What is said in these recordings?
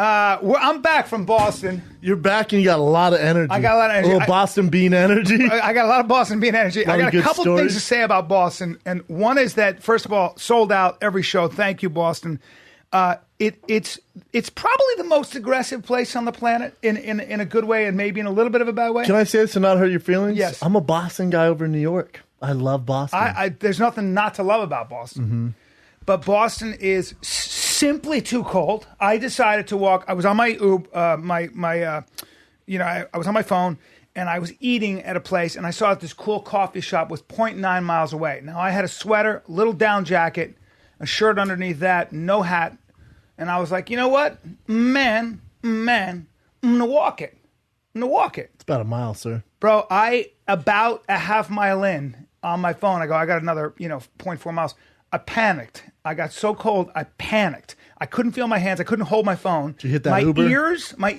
I'm back from Boston. You're back and you got a lot of energy. I got a lot of energy. A little Boston bean energy. I got a lot of Boston bean energy. I got a couple stories. things to say about Boston. And one is that, first of all, sold out every show. Thank you, Boston. It's probably the most aggressive place on the planet in a good way and maybe in a little bit of a bad way. Can I say this to not hurt your feelings? Yes. I'm a Boston guy over in New York. I love Boston. There's nothing not to love about Boston. Mm-hmm. But Boston is simply too cold. I decided to walk. I was on my I was on my phone and I was eating at a place and I saw this cool coffee shop was 0.9 miles away. Now I had a sweater, little down jacket, a shirt underneath that, no hat, and I was like, you know what, man, I'm gonna walk it. It's about a mile, sir. Bro, about a half mile in on my phone, I got another 0.4 miles. I panicked. I got so cold, I panicked. I couldn't feel my hands. I couldn't hold my phone. Did you hit that Uber? My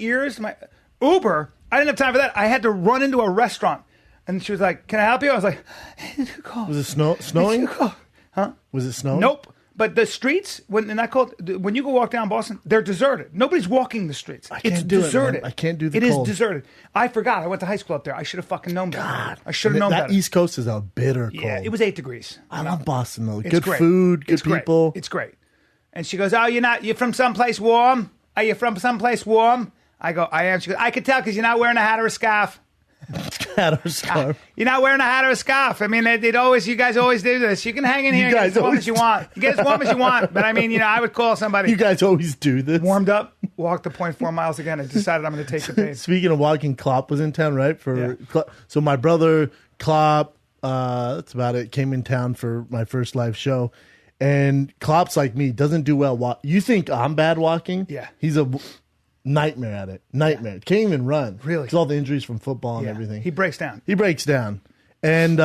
Uber. I didn't have time for that. I had to run into a restaurant. And she was like, can I help you? I was like, it's too cold. Was it snowing? It's too cold. Huh? Was it snowing? Nope. But the streets, when you go walk down Boston, they're deserted. Nobody's walking the streets. It's deserted. I can't do the cold. cold. It is deserted. I forgot. I went to high school up there. I should have fucking known better. God. I should have known that better. East Coast is a bitter cold. Yeah, it was 8 degrees. I love Boston, though. It's Good great. food, good It's great. people. It's great. And she goes, you're from someplace warm? Are you from someplace warm? I go, I am. She goes, I could tell because you're not wearing a hat or a scarf. Hat or scarf. You're not wearing a hat or a scarf. I mean, you guys always do this. You can hang in here and get as warm as you want. You get as warm as you want. But I mean, I would call somebody. You guys always do this. Warmed up, walked the 0.4 miles again, and decided I'm going to take the pace. Speaking of walking, Klopp was in town, right? So my brother Klopp, that's about it, came in town for my first live show. And Klopp's like me, doesn't do well. You think I'm bad walking? Yeah. He's a nightmare at it. Nightmare. Can't even run. Really? Because all the injuries from football and everything. He breaks down. And,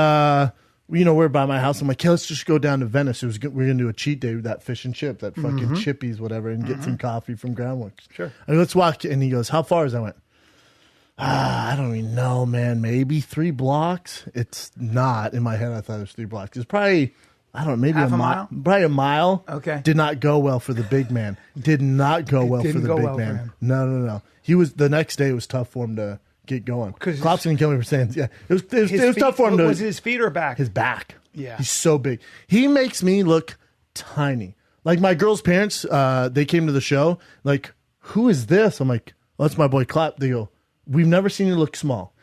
we're by my house. I'm like, hey, let's just go down to Venice. We're going to do a cheat day with that fish and chip, that fucking Chippies, whatever, and get some coffee from Groundworks. Sure. And let's walk. And he goes, how far is that? I went, I don't even know, man. Maybe 3 blocks. It's not. In my head, I thought it was 3 blocks. It's probably, I don't know, maybe half a mile? Probably a mile. Okay. Did not go well for the big man. Did not go well for the big man. No. He was, the next day it was tough for him to get going. Klopp's going to kill me for saying, yeah. It was tough for him to. Was it his feet or back? His back. Yeah. He's so big. He makes me look tiny. Like my girl's parents, they came to the show. Like, who is this? I'm like, well, that's my boy Klopp. They go, we've never seen you look small.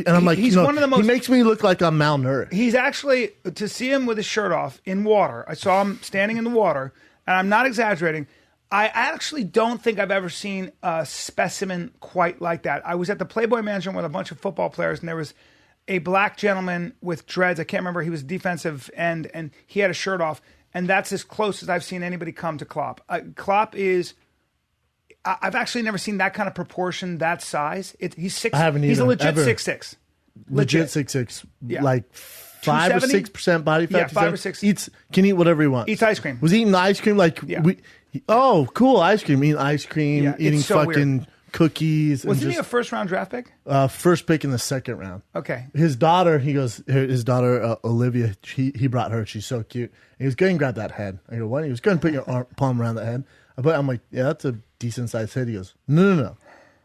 I'm like, he's one of the most. He makes me look like I'm malnourished. He's actually, to see him with his shirt off in water. I saw him standing in the water, and I'm not exaggerating. I actually don't think I've ever seen a specimen quite like that. I was at the Playboy Mansion with a bunch of football players, and there was a black gentleman with dreads. I can't remember. He was defensive end, and he had a shirt off, and that's as close as I've seen anybody come to Klopp. Klopp is. I've actually never seen that kind of proportion, that size. He's 6. I haven't either. He's a legit ever. 6'6". Legit 6'6". Yeah. Like 5 or 6% body fat. Yeah, 5 or 6. Can eat whatever he wants. Eats ice cream. Was eating ice cream like cool ice cream. Eating ice cream, eating so fucking weird. Cookies. Wasn't he a first-round draft pick? First pick in the second round. Okay. His daughter, his daughter Olivia, he brought her. She's so cute. And he was going to grab that head. I go, what? He was going to put your palm around the head. But I'm like, yeah, that's a decent sized head. He goes, no.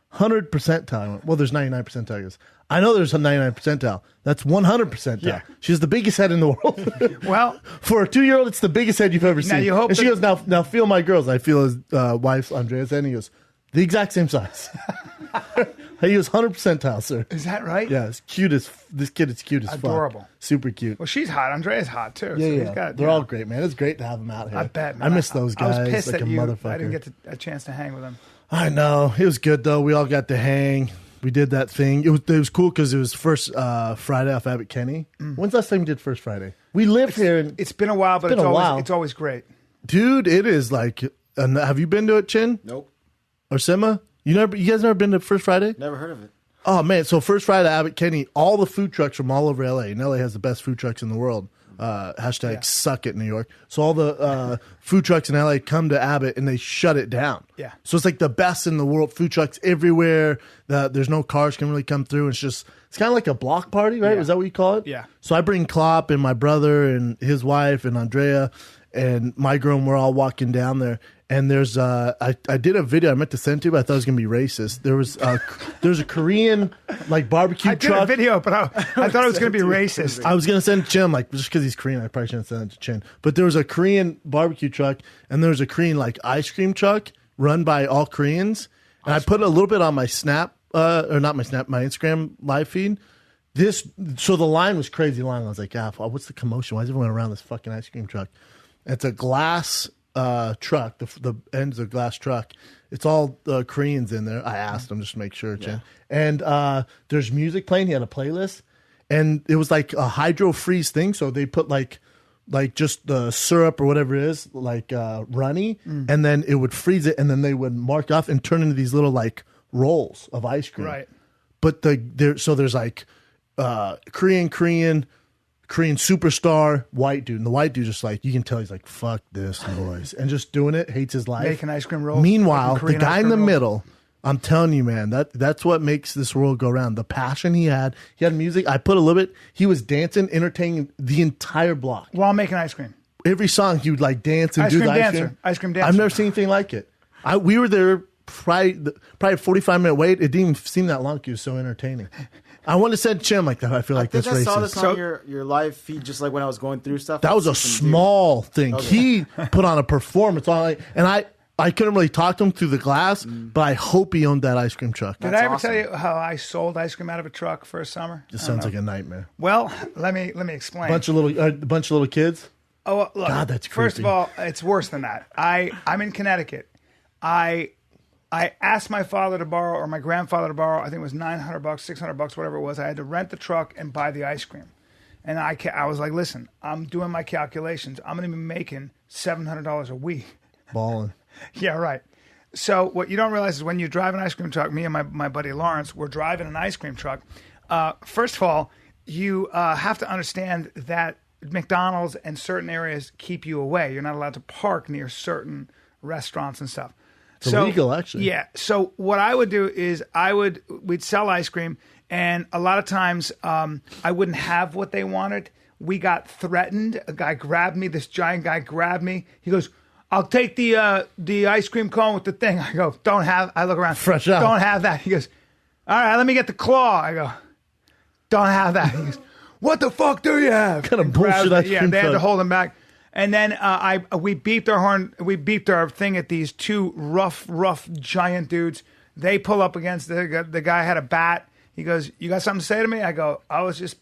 100 percentile. I went, well, there's 99 percentile. He goes, I know there's a 99 percentile. That's 100 percentile. Yeah. She has the biggest head in the world. Well, for a 2-year-old, it's the biggest head you've ever seen. You hope and she goes, now feel my girls. I feel his wife's Andrea's head. And he goes, the exact same size. He was 100 percentile, sir. Is that right? Yeah, this kid is cute as fuck. Adorable. Super cute. Well, she's hot. Andrea's hot too. Yeah. They're all great, man. It's great to have them out here. I bet, man. I miss those guys. I was pissed like that a motherfucker. I didn't get a chance to hang with them. I know. It was good, though. We all got to hang. We did that thing. It was cool because it was first Friday off Abbott Kenny. When's the last time we did First Friday? We live here. It's been a while, but it's always great. Dude, it is like, have you been to it, Chin? Nope. Or Sima? You guys never been to First Friday? Never heard of it. Oh, man. So First Friday at Abbott Kenny, all the food trucks from all over LA. And LA has the best food trucks in the world. Suck it, New York. So all the food trucks in LA come to Abbott and they shut it down. Yeah. So it's like the best in the world. Food trucks everywhere. There's no cars can really come through. It's kind of like a block party, right? Yeah. Is that what you call it? Yeah. So I bring Klopp and my brother and his wife and Andrea and my girl, and we're all walking down there. And there's I did a video I meant to send to you, but I thought it was gonna be racist. There's a Korean like barbecue I did truck. a video, but I thought it was going to be racist. I was gonna send it to Chin, like just because he's Korean, I probably shouldn't send it to Chin. But there was a Korean barbecue truck, and there was a Korean like ice cream truck run by all Koreans. And I put a little bit on my Snap, or not my Snap, my Instagram live feed. So the line was crazy line. I was like, what's the commotion? Why is everyone around this fucking ice cream truck? And it's a glass truck. The end's a glass truck. It's all Koreans in there. I asked them just to make sure, Chen. And there's music playing. He had a playlist, and it was like a hydro freeze thing. So they put like just the syrup or whatever it is, like runny, and then it would freeze it, and then they would mark off and turn into these little like rolls of ice cream. Right. But there's like Korean superstar white dude, and the white dude just like, you can tell he's like, fuck this noise, and just doing it, hates his life, Making ice cream rolls. Meanwhile, Making the Korean guy ice in the cream rolls. middle, I'm telling you, man, that's what makes this world go round. The passion he had music. I put a little bit. He was dancing, entertaining the entire block. While making ice cream. Every song he would like dance and Ice do cream the dancer. Ice cream dancer. I've never seen anything like it. We were there probably a 45-minute wait. It didn't even seem that long. It was so entertaining. I want to send Chim like that. I feel like I that's think I saw racist. this on your live feed just like when I was going through stuff. That was a small thing. Okay. He put on a performance on, and I couldn't really talk to him through the glass, but I hope he owned that ice cream truck. Did That's I ever awesome. tell you how I sold ice cream out of a truck for a summer? This sounds like a nightmare. Well, let me explain. Bunch of little kids. Oh, well, look, God, that's first of creepy. all, it's worse than that. I'm in Connecticut. I asked my father to borrow, or my grandfather to borrow, I think it was $900, $600, whatever it was. I had to rent the truck and buy the ice cream. And I was like, listen, I'm doing my calculations. I'm going to be making $700 a week. Balling. Yeah, right. So what you don't realize is when you drive an ice cream truck, me and my buddy Lawrence, we're driving an ice cream truck. First of all, you have to understand that McDonald's and certain areas keep you away. You're not allowed to park near certain restaurants and stuff. It's illegal, actually. Yeah. So what I would do is we'd sell ice cream, and a lot of times I wouldn't have what they wanted. We got threatened. A guy grabbed me. This giant guy grabbed me. He goes, "I'll take the ice cream cone with the thing." I go, "Don't have." I look around. Fresh out. Don't have that. He goes, "All right, let me get the claw." I go, "Don't have that." He goes, "What the fuck do you have?" Kind of And grabs bullshit me. ice Yeah, cream they had to truck. hold him back. And then we beeped our horn. We beeped our thing at these two rough giant dudes. They pull up against the guy had a bat. He goes, "You got something to say to me?" I go, I was just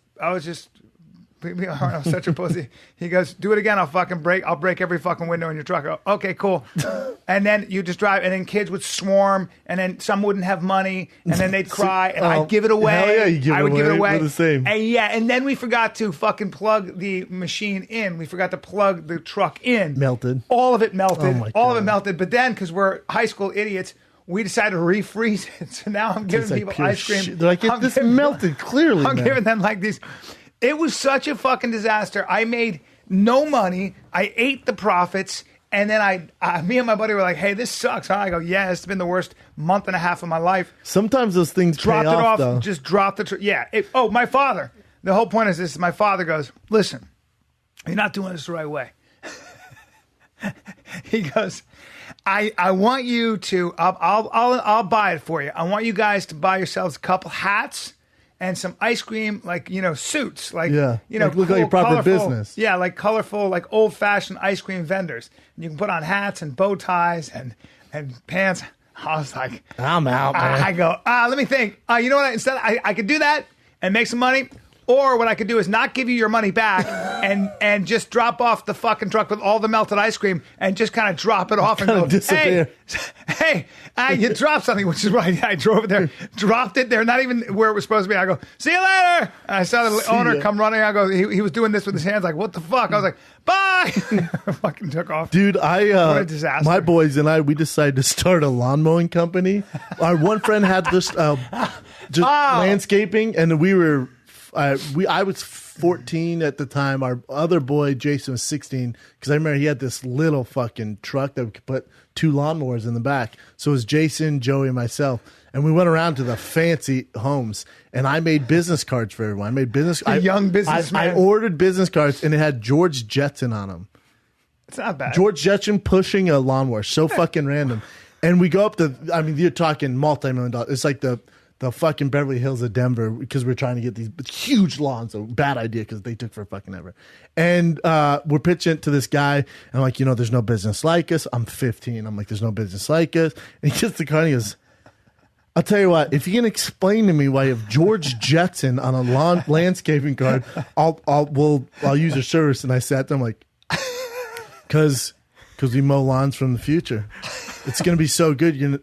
I'm such a pussy. He goes, "Do it again. I'll break every fucking window in your truck." I go, "Okay, cool." And then you just drive, and then kids would swarm, and then some wouldn't have money, and then they'd cry, and I'd give it away. Hell yeah, you give I it would give it away. away. We're the same. And then we forgot to fucking plug the machine in. We forgot to plug the truck in. Melted. All of it melted. Oh my All of it God. melted. But then, because we're high school idiots, we decided to refreeze it. So now I'm giving It's like people pure ice cream. shit. They're like, I'm this giving- melted clearly, I'm man. giving them like these. It was such a fucking disaster. I made no money. I ate the profits. And then me and my buddy were like, "Hey, this sucks, huh?" I go, "Yeah, it's been the worst month and a half of my life." Sometimes those things Dropped pay it off, though. just dropped the. Yeah. My father. The whole point is this: my father goes, "Listen, you're not doing this the right way." He goes, "I want you to. I'll buy it for you. I want you guys to buy yourselves a couple hats and some ice cream, like suits, like Yeah, like look like a proper colorful- business. Yeah, like colorful, like old-fashioned ice cream vendors. And you can put on hats and bow ties and pants." I was like, I'm out, man. I go, let me think. You know what? Instead, I could do that and make some money. Or what I could do is not give you your money back and just drop off the fucking truck with all the melted ice cream and just kind of drop it off and Kinda go, disappear. hey, you dropped something, which is right. I drove it there, dropped it there, not even where it was supposed to be. I go, "See you later." And I saw the See owner ya. come running. I go, he was doing this with his hands, like, "What the fuck?" I was like, "Bye." Fucking took off. Dude, What a disaster. my boys and we decided to start a lawn mowing company. Our one friend had this just landscaping, and we were, I was 14 at the time. Our other boy Jason was 16 because I remember he had this little fucking truck that we could put 2 lawnmowers in the back. So it was Jason, Joey, and myself. And we went around to the fancy homes, and I made business cards for everyone. I made business. young businessman. I ordered business cards, and it had George Jetson on them. It's not bad. George Jetson pushing a lawnmower, so fucking random. And we go up to, I mean, you're talking multi-million dollars. It's like the fucking Beverly Hills of Denver because we're trying to get these huge lawns. A bad idea because they took for fucking ever. And we're pitching to this guy. And I'm like, there's no business like us. I'm 15. I'm like, there's no business like us. And he gets the car and he goes, I'll tell you what, if you can explain to me why you have George Jetson on a landscaping card, I'll use your service. And I sat there, I'm like, because we mow lawns from the future. It's going to be so good. You're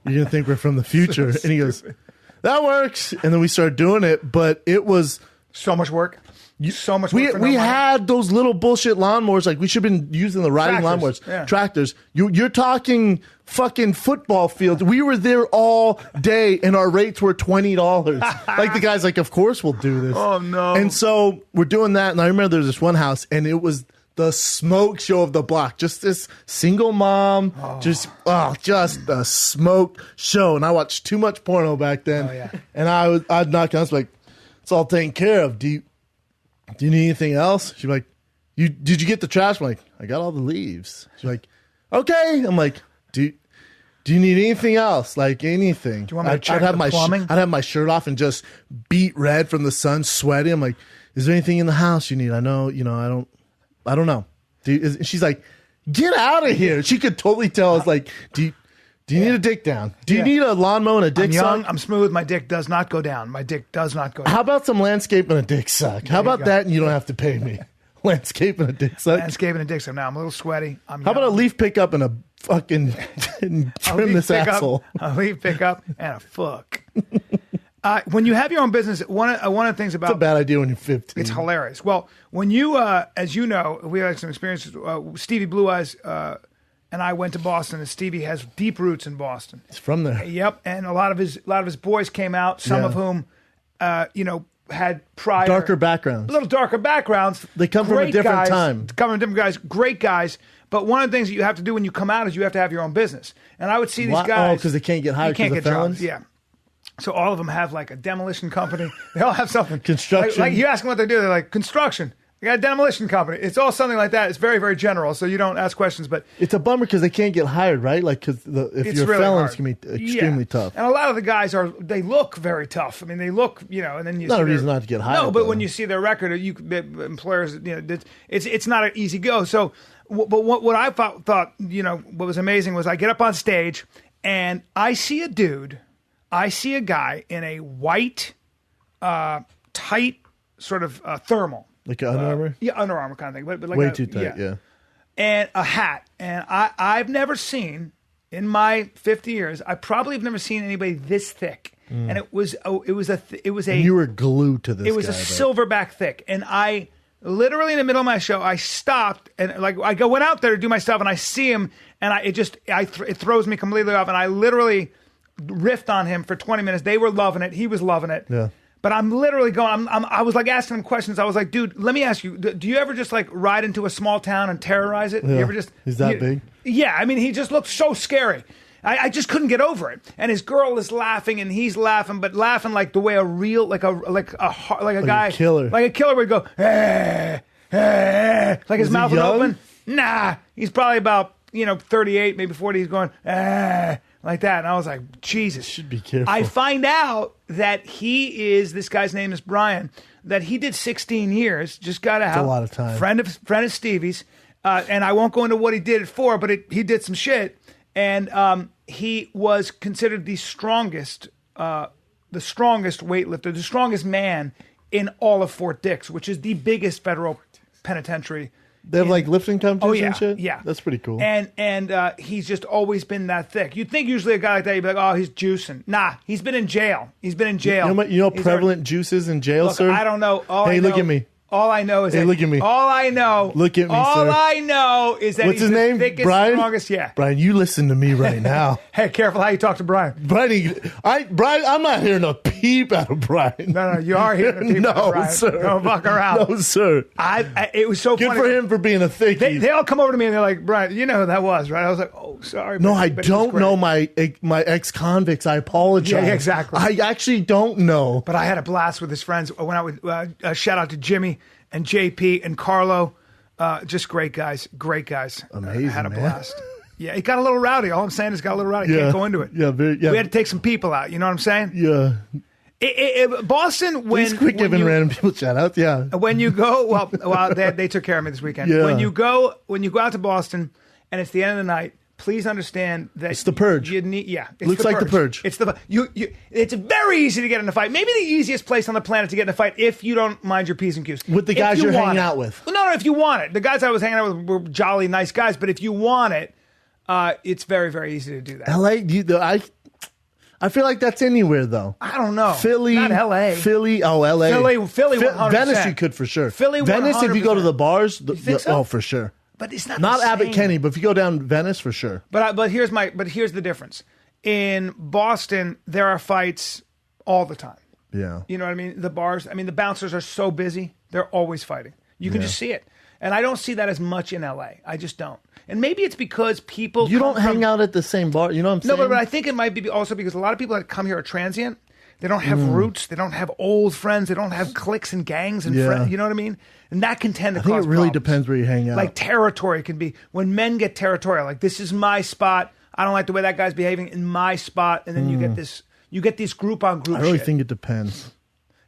going to think we're from the future. And he goes, that works. And then we started doing it, but it was so much work. So much work. We for no money. had those little bullshit lawnmowers. Like we should have been using the riding lawnmowers, tractors. You're talking fucking football fields. We were there all day, and our rates were $20. Like the guy's like, of course we'll do this. Oh no! And so we're doing that. And I remember there was this one house, and it was the smoke show of the block. Just this single mom, just a smoke show. And I watched too much porno back then. Oh, yeah. And I'd knock on. I was like, it's all taken care of. Do you need anything else? She's like, did you get the trash? I'm like, I got all the leaves. She's like, okay. I'm like, do you need anything else? Like anything? Do you want me to check the plumbing? I'd have my shirt off and just beat red from the sun, sweaty. I'm like, is there anything in the house you need? I know, I don't know. She's like, get out of here. She could totally tell. I was like, do you need a dick down? Do you need a lawnmower and a dick I'm young, suck? I'm smooth. My dick does not go down. My dick does not go down. How about some landscape and a dick suck? How about that and you don't have to pay me? Landscape and a dick suck? Landscape and a dick suck. Now I'm a little sweaty. How about a leaf pickup and a fucking trim this asshole? A leaf pickup and a fuck. When you have your own business, one of the things about... It's a bad idea when you're 15. It's hilarious. Well, when you, as you know, we had some experiences. Stevie Blue Eyes and I went to Boston, and Stevie has deep roots in Boston. He's from there. Yep, and a lot of his boys came out. Some of whom, had prior darker backgrounds, a little darker backgrounds. They come from a different time. Come from different guys, great guys. But one of the things that you have to do when you come out is you have to have your own business. And I would see these guys. Oh, because they can't get hired because of felons? Jobs. Yeah. So all of them have like a demolition company. They all have something. Construction. Like you ask them what they do, they're like, construction. I got a demolition company. It's all something like that. It's very, very general, so you don't ask questions. But it's a bummer because they can't get hired, right? Like, because if you're really felons, hard. it can be extremely tough. And a lot of the guys they look very tough. I mean, they look, and then you not see a reason not to get hired. No, but when you see their record, employers, it's not an easy go. So, but what I thought, what was amazing was I get up on stage and I see a guy in a white, tight sort of thermal. Like an Under Armour? Yeah, Under Armour kind of thing. But like way too tight, yeah. And a hat. And I've never seen, in my 50 years, I probably have never seen anybody this thick. And it was a. You were glued to this. It was a silverback thick, and I literally in the middle of my show, I stopped and like I went out there to do my stuff, and I see him, and it throws me completely off, and I literally riffed on him for 20 minutes. They were loving it. He was loving it. Yeah. But I'm literally going. I was like asking him questions. I was like, dude, let me ask you. Do you ever just like ride into a small town and terrorize it? Yeah. You ever just? He's that big. Yeah. I mean, he just looked so scary. I just couldn't get over it. And his girl is laughing, and he's laughing, but laughing like the way a real like a guy killer would go. Like his mouth would open. Nah, he's probably about 38, maybe 40. He's going like that, and I was like, Jesus. Should be careful. I find out that this guy's name is Brian. That he did 16 years. Just got out. That's a lot of time. Friend of Stevie's, and I won't go into what he did it for, but he did some shit, and he was considered the strongest weightlifter, the strongest man in all of Fort Dix, which is the biggest federal penitentiary. They have like lifting competitions and shit? Yeah. That's pretty cool. And he's just always been that thick. You'd think usually a guy like that, you'd be like, oh, he's juicing. Nah, he's been in jail. He's been in jail. You know prevalent juices in jail, Look, sir? I don't know. Look at me. All I know is Hey, look at me. All I know. Look at me, all sir. All I know is that What's he's his the name? thickest, Brian? strongest. Yeah. Brian, you listen to me right now. Hey, careful how you talk to Brian. Brian, I'm not hearing a peep out of Brian. No, you are hearing a peep out of Brian. No, sir. Don't fuck around. No, sir. It was so Good funny. for him for being a thickie. They all come over to me and they're like, Brian, you know who that was, right? I was like, oh, sorry. No, but I but don't know my ex-convicts. I apologize. Yeah, exactly. I actually don't know. But I had a blast with his friends. I went out with shout out to Jimmy and JP and Carlo. Just great guys. Great guys. Amazing, Had a man. blast. Yeah, it got a little rowdy. All I'm saying is it got a little rowdy. Yeah. Can't go into it. Yeah, yeah. We had to take some people out. You know what I'm saying? Yeah. Boston, when Please quit giving random people shout outs. Yeah. when you go, well, they took care of me this weekend. Yeah. When you go out to Boston, and it's the end of the night, please understand that It's the purge. You need, yeah, it's Looks like the purge. It's the you. It's very easy to get in a fight. Maybe the easiest place on the planet to get in a fight if you don't mind your P's and Q's. With the If guys you you're want hanging it. out with. No, if you want it, the guys I was hanging out with were jolly, nice guys. But if you want it, it's very, very easy to do that. LA, I feel like that's anywhere though. I don't know. Philly, not L.A. Philly, LA. Philly, 100%. Venice, you could for sure. Philly, Venice, if you go to 100%. the bars, think so? oh, for sure. But it's not Not the Abbott same. Kinney, but if you go down Venice, for sure. But here's the difference. In Boston, there are fights all the time. Yeah. You know what I mean? The bars, the bouncers are so busy. They're always fighting. You can just see it. And I don't see that as much in LA. I just don't. And maybe it's because people You come don't hang from- out at the same bar. You know what I'm No, saying? but I think it might be also because a lot of people that come here are transient. They don't have Mm. roots. They don't have old friends. They don't have cliques and gangs and Yeah. friends. You know what I mean? And that can tend to I think cause it really problems. depends where you hang out. Like territory can be when men get territorial. Like this is my spot. I don't like the way that guy's behaving in my spot, and then you get this. You get this group on group. I really shit. think it depends.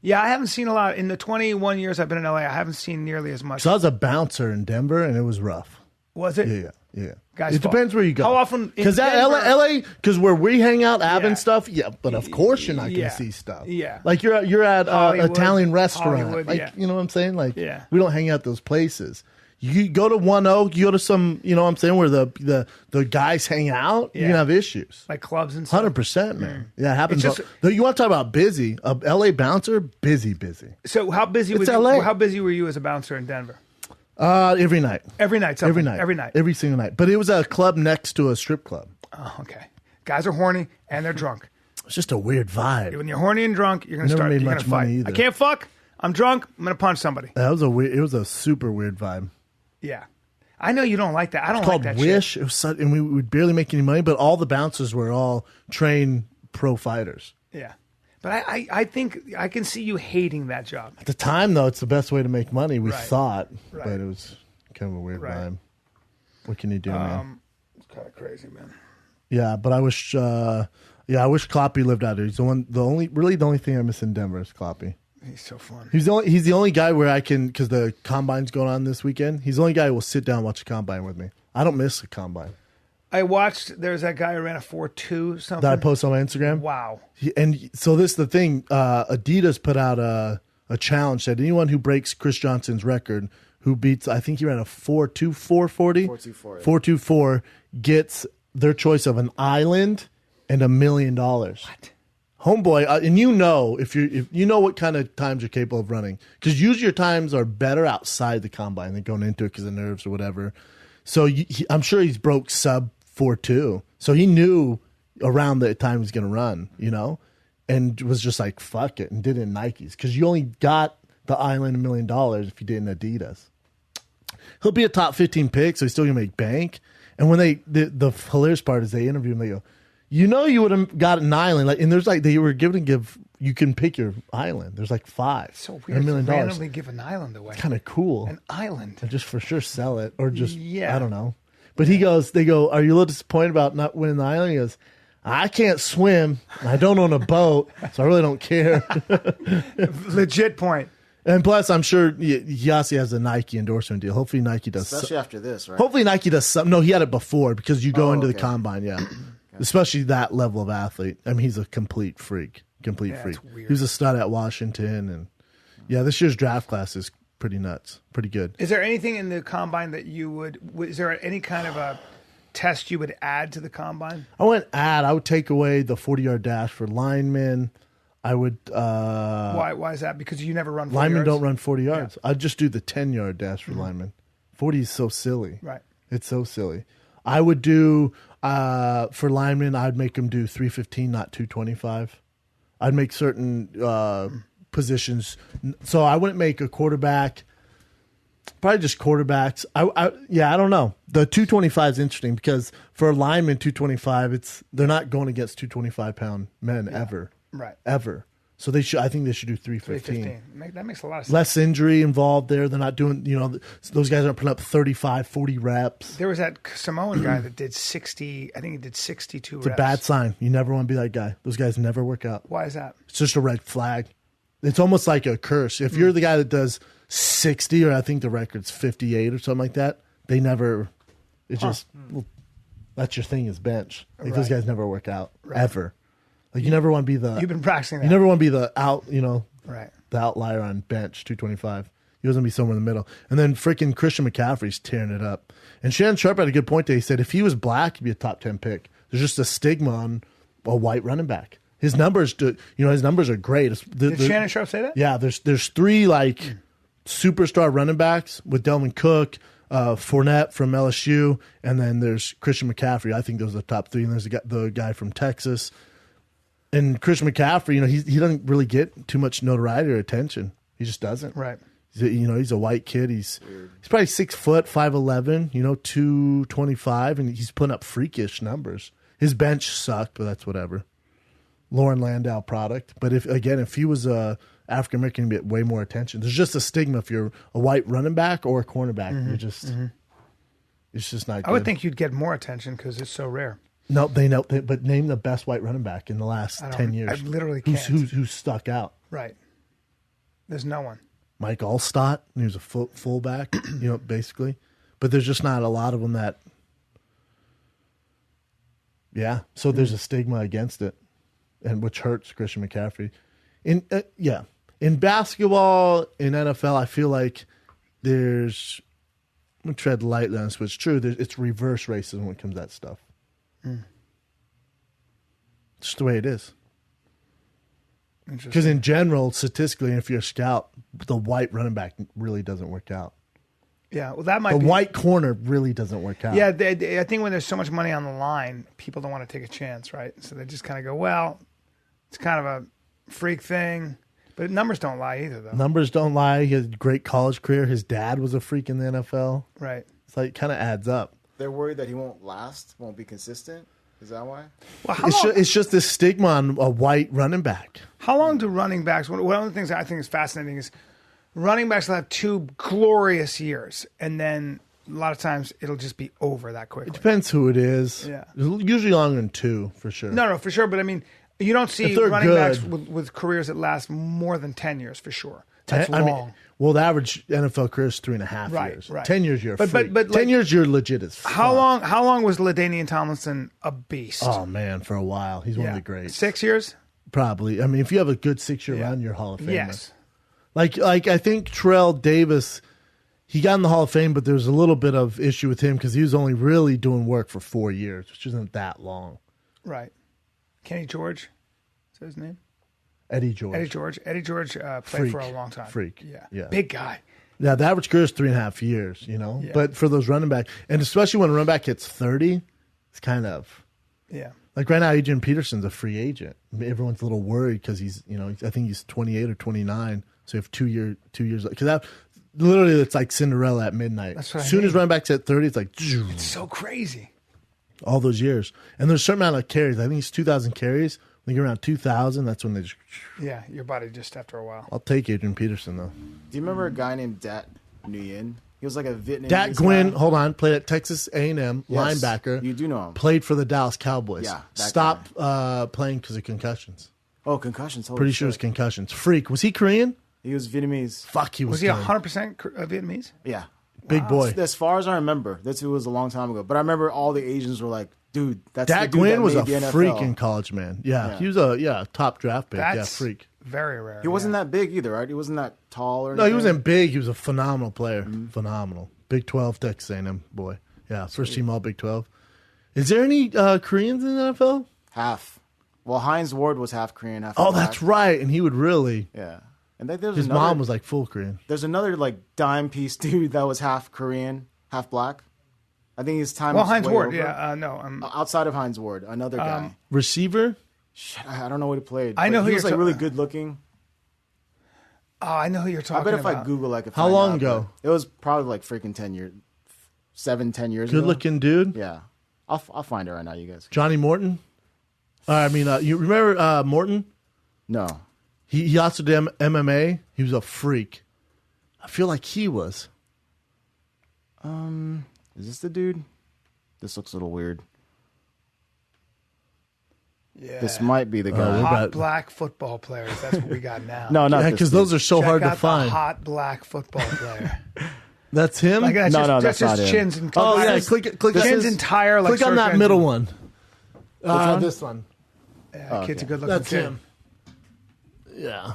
Yeah, I haven't seen a lot in the 21 years I've been in LA. I haven't seen nearly as much. So I was a bouncer in Denver, and it was rough. Was it? Yeah. Guys, it depends where you go. How often in Because that Denver- LA, because where we hang out, Yeah. and stuff. Yeah, but of course you're not going to Yeah. see stuff. Yeah. like you're at Hollywood. Italian restaurant. Hollywood, like yeah. you know what I'm saying? Like Yeah. we don't hang out those places. You go to One Oak, you go to some, you know what I'm saying, where the guys hang out. You're Yeah. gonna have issues. like clubs and stuff. 100%, man. Yeah, it happens. It's just- Though you want to talk about busy? A LA bouncer, busy. So how busy It's was LA. you? How busy were you as a bouncer in Denver? Every night. Every night, something. Every night. Every night. Every single night. But it was a club next to a strip club. Oh, okay. Guys are horny and they're drunk. It's just a weird vibe. When you're horny and drunk, you're gonna Never start. made You're much gonna fight. money either. I can't fuck. I'm drunk. I'm gonna punch somebody. That was a weird. It was a super weird vibe. Yeah. I know you don't like that. I don't Called like that Wish. shit. It was such, and we would barely make any money, but all the bouncers were all trained pro fighters. Yeah. But I think I can see you hating that job. At the time, though, it's the best way to make money. We Right. thought, Right. but it was kind of a weird Right. vibe. What can you do, man? It's kind of crazy, man. Yeah, but I wish. I wish Kloppy lived out there. He's the only thing I miss in Denver is Kloppy. He's so fun. He's the only guy where I can, because the combine's going on this weekend. He's the only guy who will sit down and watch the combine with me. I don't miss the combine. I watched. There's that guy who ran a 4.2 something. That I post on my Instagram. Wow. And so this is the thing. Adidas put out a challenge that anyone who breaks Chris Johnson's record, who beats, I think he ran a 4.2, 440? 4.24, yeah. 4.24, gets their choice of an island and $1 million. What? Homeboy, and you know if you know what kind of times you're capable of running, because usually your times are better outside the combine than going into it because of nerves or whatever. So I'm sure he's broke sub 4.2, so he knew around the time he's going to run, you know, and was just like fuck it and did it in Nikes because you only got the island $1 million if you did in Adidas. He'll be a top 15 pick, so he's still gonna make bank. And when the hilarious part is they interview him, they go, you know, you would have got an island, like, and there's like they were given to give. You can pick your island. There's like 5. So and weird. $1 million. To randomly give an island away. Kind of cool. An island. And just for sure sell it or just Yeah. I don't know. But they go, are you a little disappointed about not winning the island? He goes, I can't swim. And I don't own a boat, so I really don't care. Legit point. And plus, I'm sure Yassi has a Nike endorsement deal. Hopefully, Nike does. Especially after this, right? Hopefully, Nike does something. No, he had it before because you go into the okay. combine, yeah. Especially that level of athlete. I mean, he's a complete freak. Complete Yeah, freak. it's weird. He was a stud at Washington, and yeah, this year's draft class is pretty nuts, pretty good. Is there anything in the combine that you would? Is there any kind of a test you would add to the combine? I would take away the 40-yard dash for linemen. I would. Why? Why is that? Because you never run. 40 Linemen yards? don't run 40 yards. I'd just do the 10-yard dash for linemen. 40 is so silly. Right. It's so silly. I would do for linemen. I'd make them do 315, not 225. I'd make certain positions. So I wouldn't make a quarterback. Probably just quarterbacks. I don't know. The 225 is interesting because for a lineman 225, they're not going against 225-pound men ever. Right. Ever. So they should. I think they should do 315. 315. That makes a lot of sense. Less injury involved there. They're not doing, those guys aren't putting up 35, 40 reps. There was that Samoan guy that did 60. I think he did 62 It's reps. a bad sign. You never want to be that guy. Those guys never work out. Why is that? It's just a red flag. It's almost like a curse. If you're the guy that does 60, or I think the record's 58 or something like that, they never. It's just well, that's your thing is bench. Like those Right. guys never work out ever. Like you never want to be the. You've been practicing that. You never want to be the out. Right. The outlier on bench 225. He doesn't be somewhere in the middle. And then freaking Christian McCaffrey's tearing it up. And Shannon Sharp had a good point there. He said if he was black, he'd be a top 10 pick. There's just a stigma on a white running back. His numbers, his numbers are great. Did Shannon Sharp say that? Yeah, there's three superstar running backs with Delvin Cook, Fournette from LSU, and then there's Christian McCaffrey. I think those are the top three. And there's the guy from Texas. And Christian McCaffrey, he doesn't really get too much notoriety or attention. He just doesn't. Right. He's a white kid. He's probably 6 foot, 5'11", 225, and he's putting up freakish numbers. His bench sucked, but that's whatever. Lauren Landau product. But if he was a African American, he'd get way more attention. There's just a stigma if you're a white running back or a cornerback. You're just it's just not good. I would think you'd get more attention because it's so rare. No, they know. But name the best white running back in the last 10 years. I literally can't. Who's stuck out? Right. There's no one. Mike Allstott, he was a fullback, basically. But there's just not a lot of them that. Yeah, so there's a stigma against it, and which hurts Christian McCaffrey. In basketball, in NFL, I feel like there's. I'm gonna tread lightly on this, but it's true. It's reverse racism when it comes to that stuff. It's just the way it is. Because in general, statistically, if you're a scout, the white running back really doesn't work out. Yeah, well, that might The be. white corner really doesn't work out. Yeah, I think when there's so much money on the line, people don't want to take a chance, right? So they just kind of go, well, it's kind of a freak thing. But numbers don't lie either, though. Numbers don't lie. He had a great college career. His dad was a freak in the NFL. Right. It's like kind of adds up. They're worried that he won't last, won't be consistent. Is that why? Well, It's just this stigma on a white running back. how long do running backs? One of the things I think is fascinating is running backs will have 2 glorious years, and then a lot of times it'll just be over that quickly. Depends who it is. Yeah. Usually longer than 2, for sure. No, for sure. But I mean, you don't see If they're running good. backs with careers that last more than 10 years, for sure. That's long. The average NFL career is 3.5 Right, years. right. 10 years, you're a But- freak. but 10 like- years, you're legit as fuck. How long was LaDainian Tomlinson a beast? Oh, man, for a while. He's one of the greats. 6 years? Probably. I mean, if you have a good 6-year run, you're Hall of Famer. Yes. Like I think Terrell Davis, he got in the Hall of Fame, but there's a little bit of issue with him because he was only really doing work for 4 years, which isn't that long. Right. Kenny George? Is that his name? Eddie George. Eddie George played Freak. for a long time. Freak. Yeah. Yeah. Big guy. Yeah, the average career is 3.5 years, Yeah. But for those running back, and especially when a running back hits 30, it's kind of Yeah. like right now, Adrian Peterson's a free agent. Everyone's a little worried because he's, I think he's 28 or 29. So you have 2 years. Because that literally, it's like Cinderella at midnight. That's what I as soon as mean. running backs at 30, it's like It's so crazy. all those years. And there's a certain amount of carries. I think it's 2,000 carries. When you get around 2,000, that's when they just. Yeah, your body just after a while. I'll take Adrian Peterson though. Do you remember a guy named Dat Nguyen? He was like a Vietnamese Dat Gwynn, guy. hold on, played at Texas A&M, Yes, linebacker. You do know him. Played for the Dallas Cowboys. Yeah, that Stopped playing because of concussions. Oh, concussions. Holy Pretty shit. sure it was concussions. Freak. Was he Korean? He was Vietnamese. Fuck, he was. Was he good. 100% Vietnamese? Yeah. Big boy. As far as I remember, it was a long time ago. But I remember all the Asians were like, dude, that's the Dat dude Gwynn that was a made the NFL. freak in college, man. Yeah, Yeah. he was a top draft pick. That's yeah, freak. very rare. He wasn't that big either, right? He wasn't that tall or No, anything. he wasn't big. He was a phenomenal player. Mm-hmm. Phenomenal. Big 12 Texas A&M boy. Yeah, first team all Big 12. Is there any Koreans in the NFL? Half. Well, Heinz Ward was half Korean, half Oh, black. that's right. And he would really. Yeah. And then there's His another, mom was like full Korean. There's another like dime piece dude that was half Korean, half black. I think his time Well, was Heinz way Ward, over. yeah. Outside of Heinz Ward, another guy. Receiver? Shit, I don't know what he played. I know but who he was you're like ta- really good looking. I know who you're I talking bet if about. I Google, I could How find long out, ago? but It was probably like freaking 10 years, 10 years Good ago. looking dude. Yeah. I'll find it right now, you guys. Johnny Morton? You remember Morton? No. He also did MMA. He was a freak. I feel like he was. Is this the dude? This looks a little weird. Yeah. This might be the we're guy. hot about- black football players. That's what we got now. No, not Yeah, this because dude. those are so Check hard out to find. the hot black football player. That's him. Like that's No, just, no, that's that's just not him. Chin's and Oh yeah, his- click Chin's entire like click on search that engine. middle one. one? This one. Yeah, kid's a okay. good looking That's kid. him. Yeah,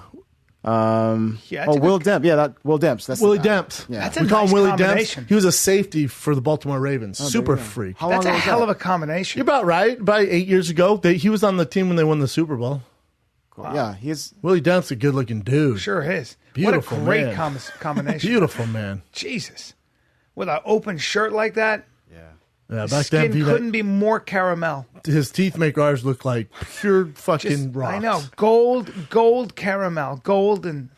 Yeah, Oh, Will Demp. Yeah, Will Demps. That's Willie the guy. Demps. Yeah. That's a we call him nice Willie combination. Demps. He was a safety for the Baltimore Ravens. Super you go. freak. How That's long a was hell that? of a combination. You're about right. About 8 years ago, he was on the team when they won the Super Bowl. Cool. Yeah, he's Willie Demps, a good-looking dude. Sure is. Beautiful what a great man. combination. Beautiful man. Jesus. With an open shirt like that, Yeah, his back skin then, couldn't be more caramel. his teeth make ours look like pure fucking Just, rocks. I know. Gold caramel. Gold and...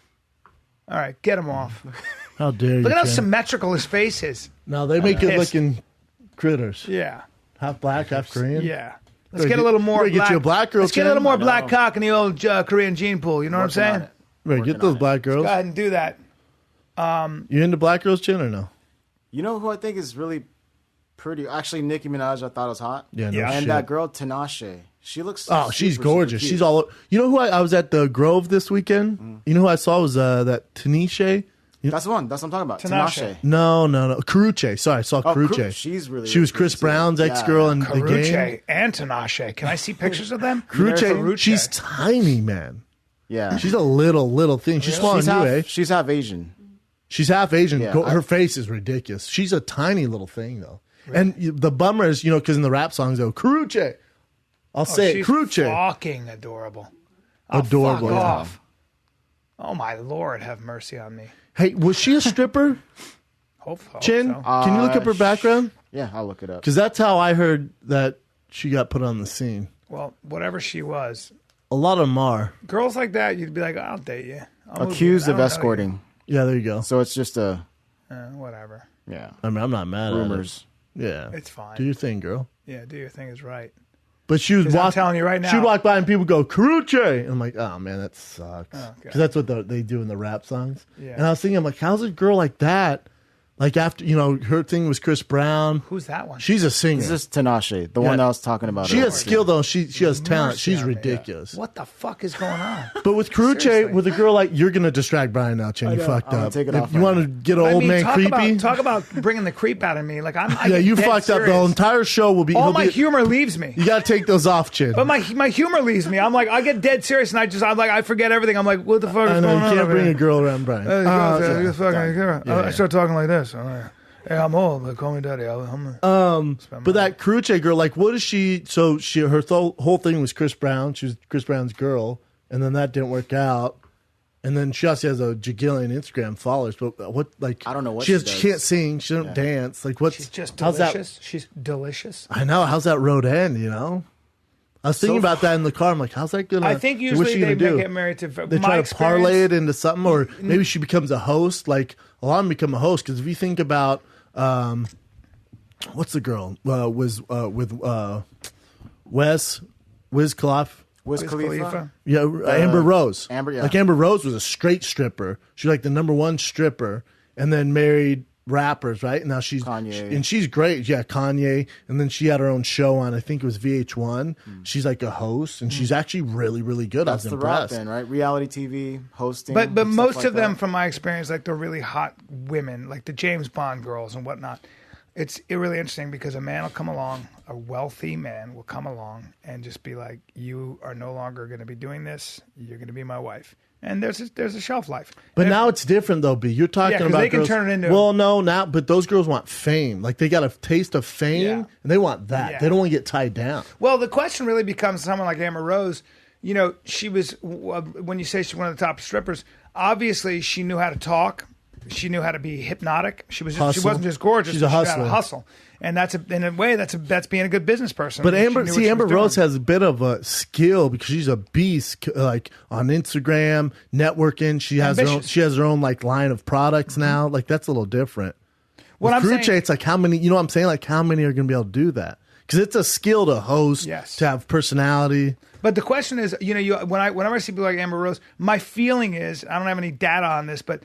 All right, get him off. How dare you? Look at how Ken. symmetrical his face is. No, they make good-looking critters. Yeah. Half black, half Korean. Yeah. Let's Gotta get a get- little more gotta get black. you a black girl, Let's get a Ken. little more I know. black cock in the old Korean gene pool. You know what I'm working on saying? it. Right, get those black girls. Go ahead and do that. You into black girls, Chin, or no? You know who I think is really pretty? Actually, Nicki Minaj, I thought was hot. Yeah, no Yeah. shit. And that girl Tinashe, she looks. Oh, she's super, gorgeous. super She's cute. all. You know who I was at the Grove this weekend? You know who I saw was that Tanisha. That's the one. That's what I'm talking about. Tinashe. Tinashe. No. Karuche. Sorry, I saw Karuche. She's really. She was really Chris pretty, too. Brown's ex-girl in the game. Karuche and Tinashe. Can I see pictures of them? Karuche, she's tiny, man. Yeah. She's a little thing. She's smaller She's than you, eh? she's half Asian. She's half Asian. Yeah, Her face is ridiculous. She's a tiny little thing, though. And the bummer is, because in the rap songs, they'll Karuche. I'll say it, She's Karuche. fucking adorable. Oh, Adorable, Fuck yeah. off. Oh, my Lord, have mercy on me. Hey, was she a stripper, Hope Chin? so. Can you look up her background? Yeah, I'll look it up. Because that's how I heard that she got put on the scene. Well, whatever she was. A lot of them are. Girls like that, you'd be like, I'll date you. I'll move Accused you. of I don't know escorting. Yeah, there you go. So it's just a you. Whatever. yeah. I mean, I'm not mad Rumors. at it. Yeah. It's fine. Do your thing, girl. Yeah, do your thing is right. But she was 'Cause I'm walking. telling you right now- She'd walk by and people go, Karuche. And I'm like, oh, man, that sucks. God. Because that's what they do in the rap songs. Yeah. And I was thinking, I'm like, how's a girl like that? Like, after, her thing was Chris Brown. Who's that one? She's a singer. This is Tinashe, the one that I was talking about. She earlier. has skill, though. She has talent. Mercy She's on me. ridiculous. What the fuck is going on? But with Karuche, Seriously. with a girl like, you're going to distract Brian now, Chin. You know. fucked I'm gonna up. take it If off you right want to get an old man creepy. Talk about bringing the creep out of me. Like I yeah, get you dead fucked up. The serious. entire show will be. All he'll my be- humor leaves me. You got to take those off, Chin. But my humor leaves me. I'm like, I get dead serious, and I forget everything. I'm like, what the fuck is I know going you on? can't over bring here? a girl around Brian. I start talking like this. I'm like, hey, I'm old. They call me daddy. But that Karuche girl, like, what is she? So her whole thing was Chris Brown. She was Chris Brown's girl, and then that didn't work out. And then she also has a jagillion Instagram followers. But what, like, I don't know what she she does. can't sing. She don't dance. Like, what's She's just how's delicious. She's delicious. that? I know. How's that road end? I was thinking about that in the car. I'm like, how's that gonna? I think what's usually she they gonna do? get married to. They my try to experience- parlay it into something, or maybe she becomes a host. Like a lot of them become a host because if you think about, what's the girl was with Wiz Khalifa? Wiz Wiz Khalifa. Khalifa. Yeah, Amber Rose. Amber, yeah. Like Amber Rose was a straight stripper. She was like the number one stripper, and then married rappers. Right and now she's Kanye. and she's great. Yeah, Kanye, and then she had her own show on. I think it was VH1. She's like a host, and she's actually really, really good. That's I was the route, impressed. then, right? Reality TV, hosting. But stuff most like of them, that. from my experience, like the really hot women, like the James Bond girls and whatnot. It's really interesting because a man will come along, a wealthy man will come along and just be like, "You are no longer going to be doing this. You're going to be my wife." And there's a shelf life. But And now it's different though, B. You're talking 'cause about they can girls, turn it into- well, no, now, but those girls want fame. Like they got a taste of fame, Yeah. and they want that. Yeah. They don't want to get tied down. Well, the question really becomes someone like Amber Rose. She was, when you say she's one of the top strippers, obviously she knew how to talk. She knew how to be hypnotic. She Hustle. wasn't just gorgeous. She's a but she knew how hustler. to hustle. And in a way, that's being a good business person. But She knew Amber, what she Amber was Rose doing. has a bit of a skill because she's a beast. Like on Instagram, networking, she has her own. Ambitious. She has her own like line of products now. Like that's a little different. What With I'm Karuche, saying- it's like how many? You know what I'm saying? Like how many are going to be able to do that? because it's a skill to host, Yes. to have personality. But the question is, whenever I see people like Amber Rose, my feeling is, I don't have any data on this, but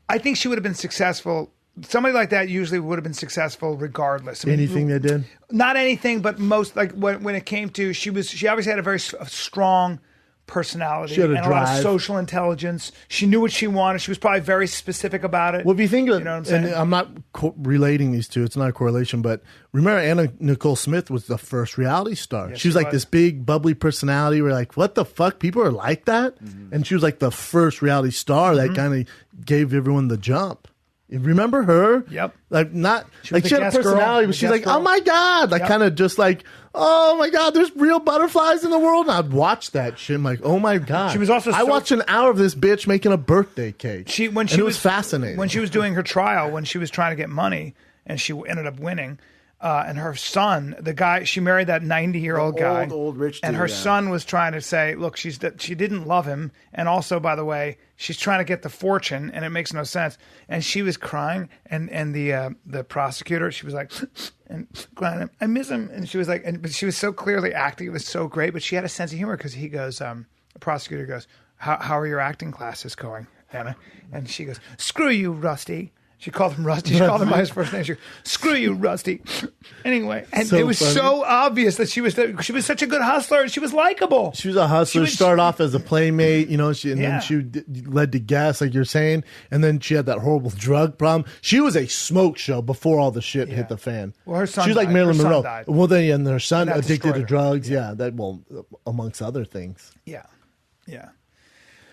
I think she would have been successful. Somebody like that usually would have been successful regardless. I mean, Anything they did. not anything, but most, like when it came to, she obviously had a very strong personality She had a and a lot of drive. social intelligence. She knew what she wanted. She was probably very specific about it. Well, if you think of, You know what I'm saying? and I'm not relating these two, it's not a correlation, but remember Anna Nicole Smith was the first reality star. Yes, she was she like was. this big, bubbly personality. We're like, what the fuck? People are like that? Mm-hmm. And she was like the first reality star that kind of gave everyone the jump. You remember her? Yep. Like, not, was like the she had a guest girl, personality, the but she's guest like, girl. oh my God. Like, Yep. kind of just like, oh my God, there's real butterflies in the world. And I'd watch that shit. I'm like, oh my God. She was also I so- watched an hour of this bitch making a birthday cake. It was fascinating. when she was doing her trial, when she was trying to get money, and she ended up winning. And her son, the guy, she married that 90-year-old guy, old rich and dude, her yeah. son was trying to say, look, she didn't love him, and also, by the way, she's trying to get the fortune, and it makes no sense. And she was crying, and the prosecutor, she was like, and crying, I miss him, and she was like, but she was so clearly acting, it was so great, but she had a sense of humor because he goes, the prosecutor goes, how are your acting classes going, Anna? And she goes, screw you, Rusty. She called him Rusty. She called him by his first name. She goes, screw you, Rusty. Anyway, and So it was funny. so obvious that she was such a good hustler, and she was likable. She was a hustler. She was- started off as a playmate, and Yeah. then she led to guests, like you're saying, and then she had that horrible drug problem. She was a smoke show before all the shit hit the fan. Well, her son she was like died. Marilyn Her son Monroe. died. Well, then, and her son That addicted to destroyed her. drugs. Yeah, amongst other things. Yeah, yeah,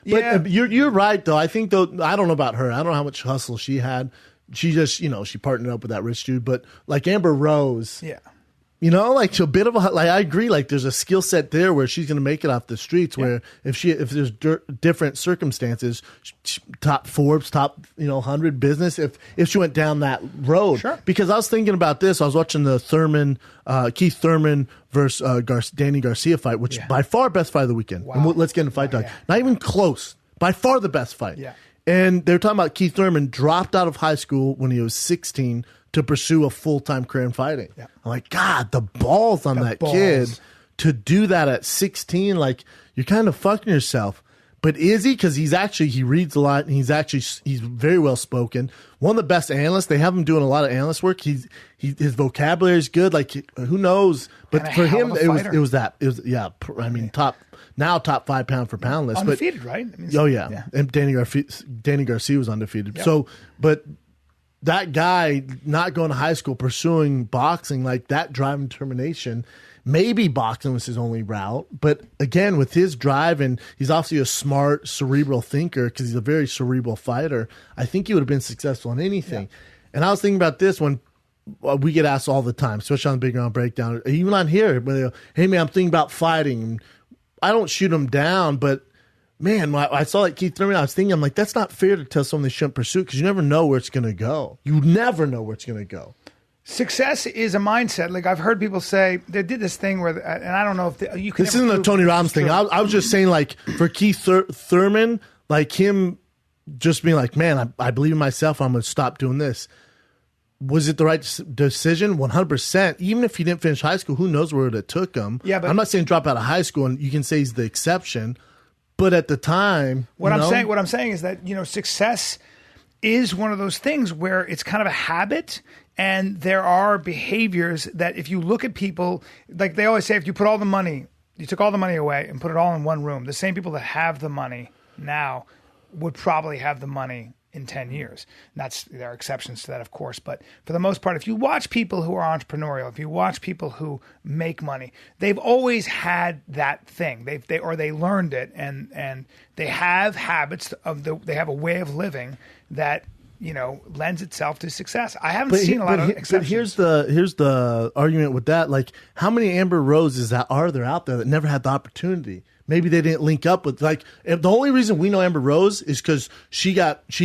But yeah. you're right, though. I think, though, I don't know about her. I don't know how much hustle she had. She just, she partnered up with that rich dude. But like Amber Rose, yeah. like she's a bit of a, like, I agree. Like there's a skill set there where she's going to make it off the streets. Where if there's different circumstances, top Forbes, top 100 business. If she went down that road, Sure. Because I was thinking about this. I was watching the Keith Thurman versus Danny Garcia fight, which by far best fight of the weekend. Wow. And let's get into fight talk. yeah. Not even close. By far the best fight. Yeah. And they're talking about Keith Thurman dropped out of high school when he was 16 to pursue a full-time career in fighting. Yeah. I'm like, God, the balls on that balls. kid to do that at 16. Like, you're kind of fucking yourself. But is he? Because he reads a lot, and he's very well spoken. One of the best analysts. They have him doing a lot of analyst work. His vocabulary is good. Like, who knows? But And a for hell him, of a it was fighter. I mean, top 5 pound for pound list. Undefeated, right? I mean, Oh yeah, and Danny Garcia was undefeated. Yep. So, but that guy not going to high school, pursuing boxing, like that drive and determination. Maybe boxing was his only route, but again, with his drive, and he's obviously a smart, cerebral thinker because he's a very cerebral fighter. I think he would have been successful in anything. Yeah. And I was thinking about this when we get asked all the time, especially on Big Round Breakdown, even on here, where they go, hey man, I'm thinking about fighting. I don't shoot them down, but man, when I saw like Keith Thurman, I was thinking, I'm like, that's not fair to tell someone they shouldn't pursue because you never know where it's going to go. You never know where it's going to go. success is a mindset. Like I've heard people say, they did this thing where, and I don't know if you can. This isn't a Tony Robbins thing. I was just saying, like, for Keith Thurman, like him just being like, man, I believe in myself. I'm going to stop doing this. Was it the right decision? 100%. Even if he didn't finish high school, who knows where it took him? Yeah, but I'm not saying drop out of high school, and you can say he's the exception. But at the time, what I'm saying is that success is one of those things where it's kind of a habit, and there are behaviors that if you look at people, like they always say, if you took all the money away and put it all in one room, the same people that have the money now would probably have the money in 10 years. And there are exceptions to that, of course. But for the most part, if you watch people who are entrepreneurial, if you watch people who make money, they've always had that thing. They learned it, and they have habits they have a way of living that lends itself to success. I haven't seen a lot of exceptions. But here's the argument with that. Like, how many Amber Roses are there out there that never had the opportunity? Maybe they didn't link up with, like, the only reason we know Amber Rose is because she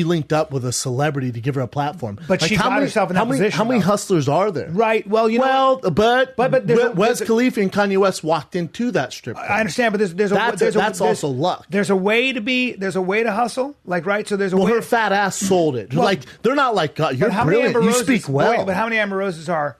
linked up with a celebrity to give her a platform. But like, she got herself in that position. How many though. hustlers are there? Right. Well, but there's Wes Khalifa and Kanye West walked into that strip club. I understand, but there's also luck. There's a way to hustle, like, right? So there's a way. Her fat ass sold it. Well, like, they're not like, God, you're But how many brilliant. Amber You Roses, speak well. But how many Amber Roses are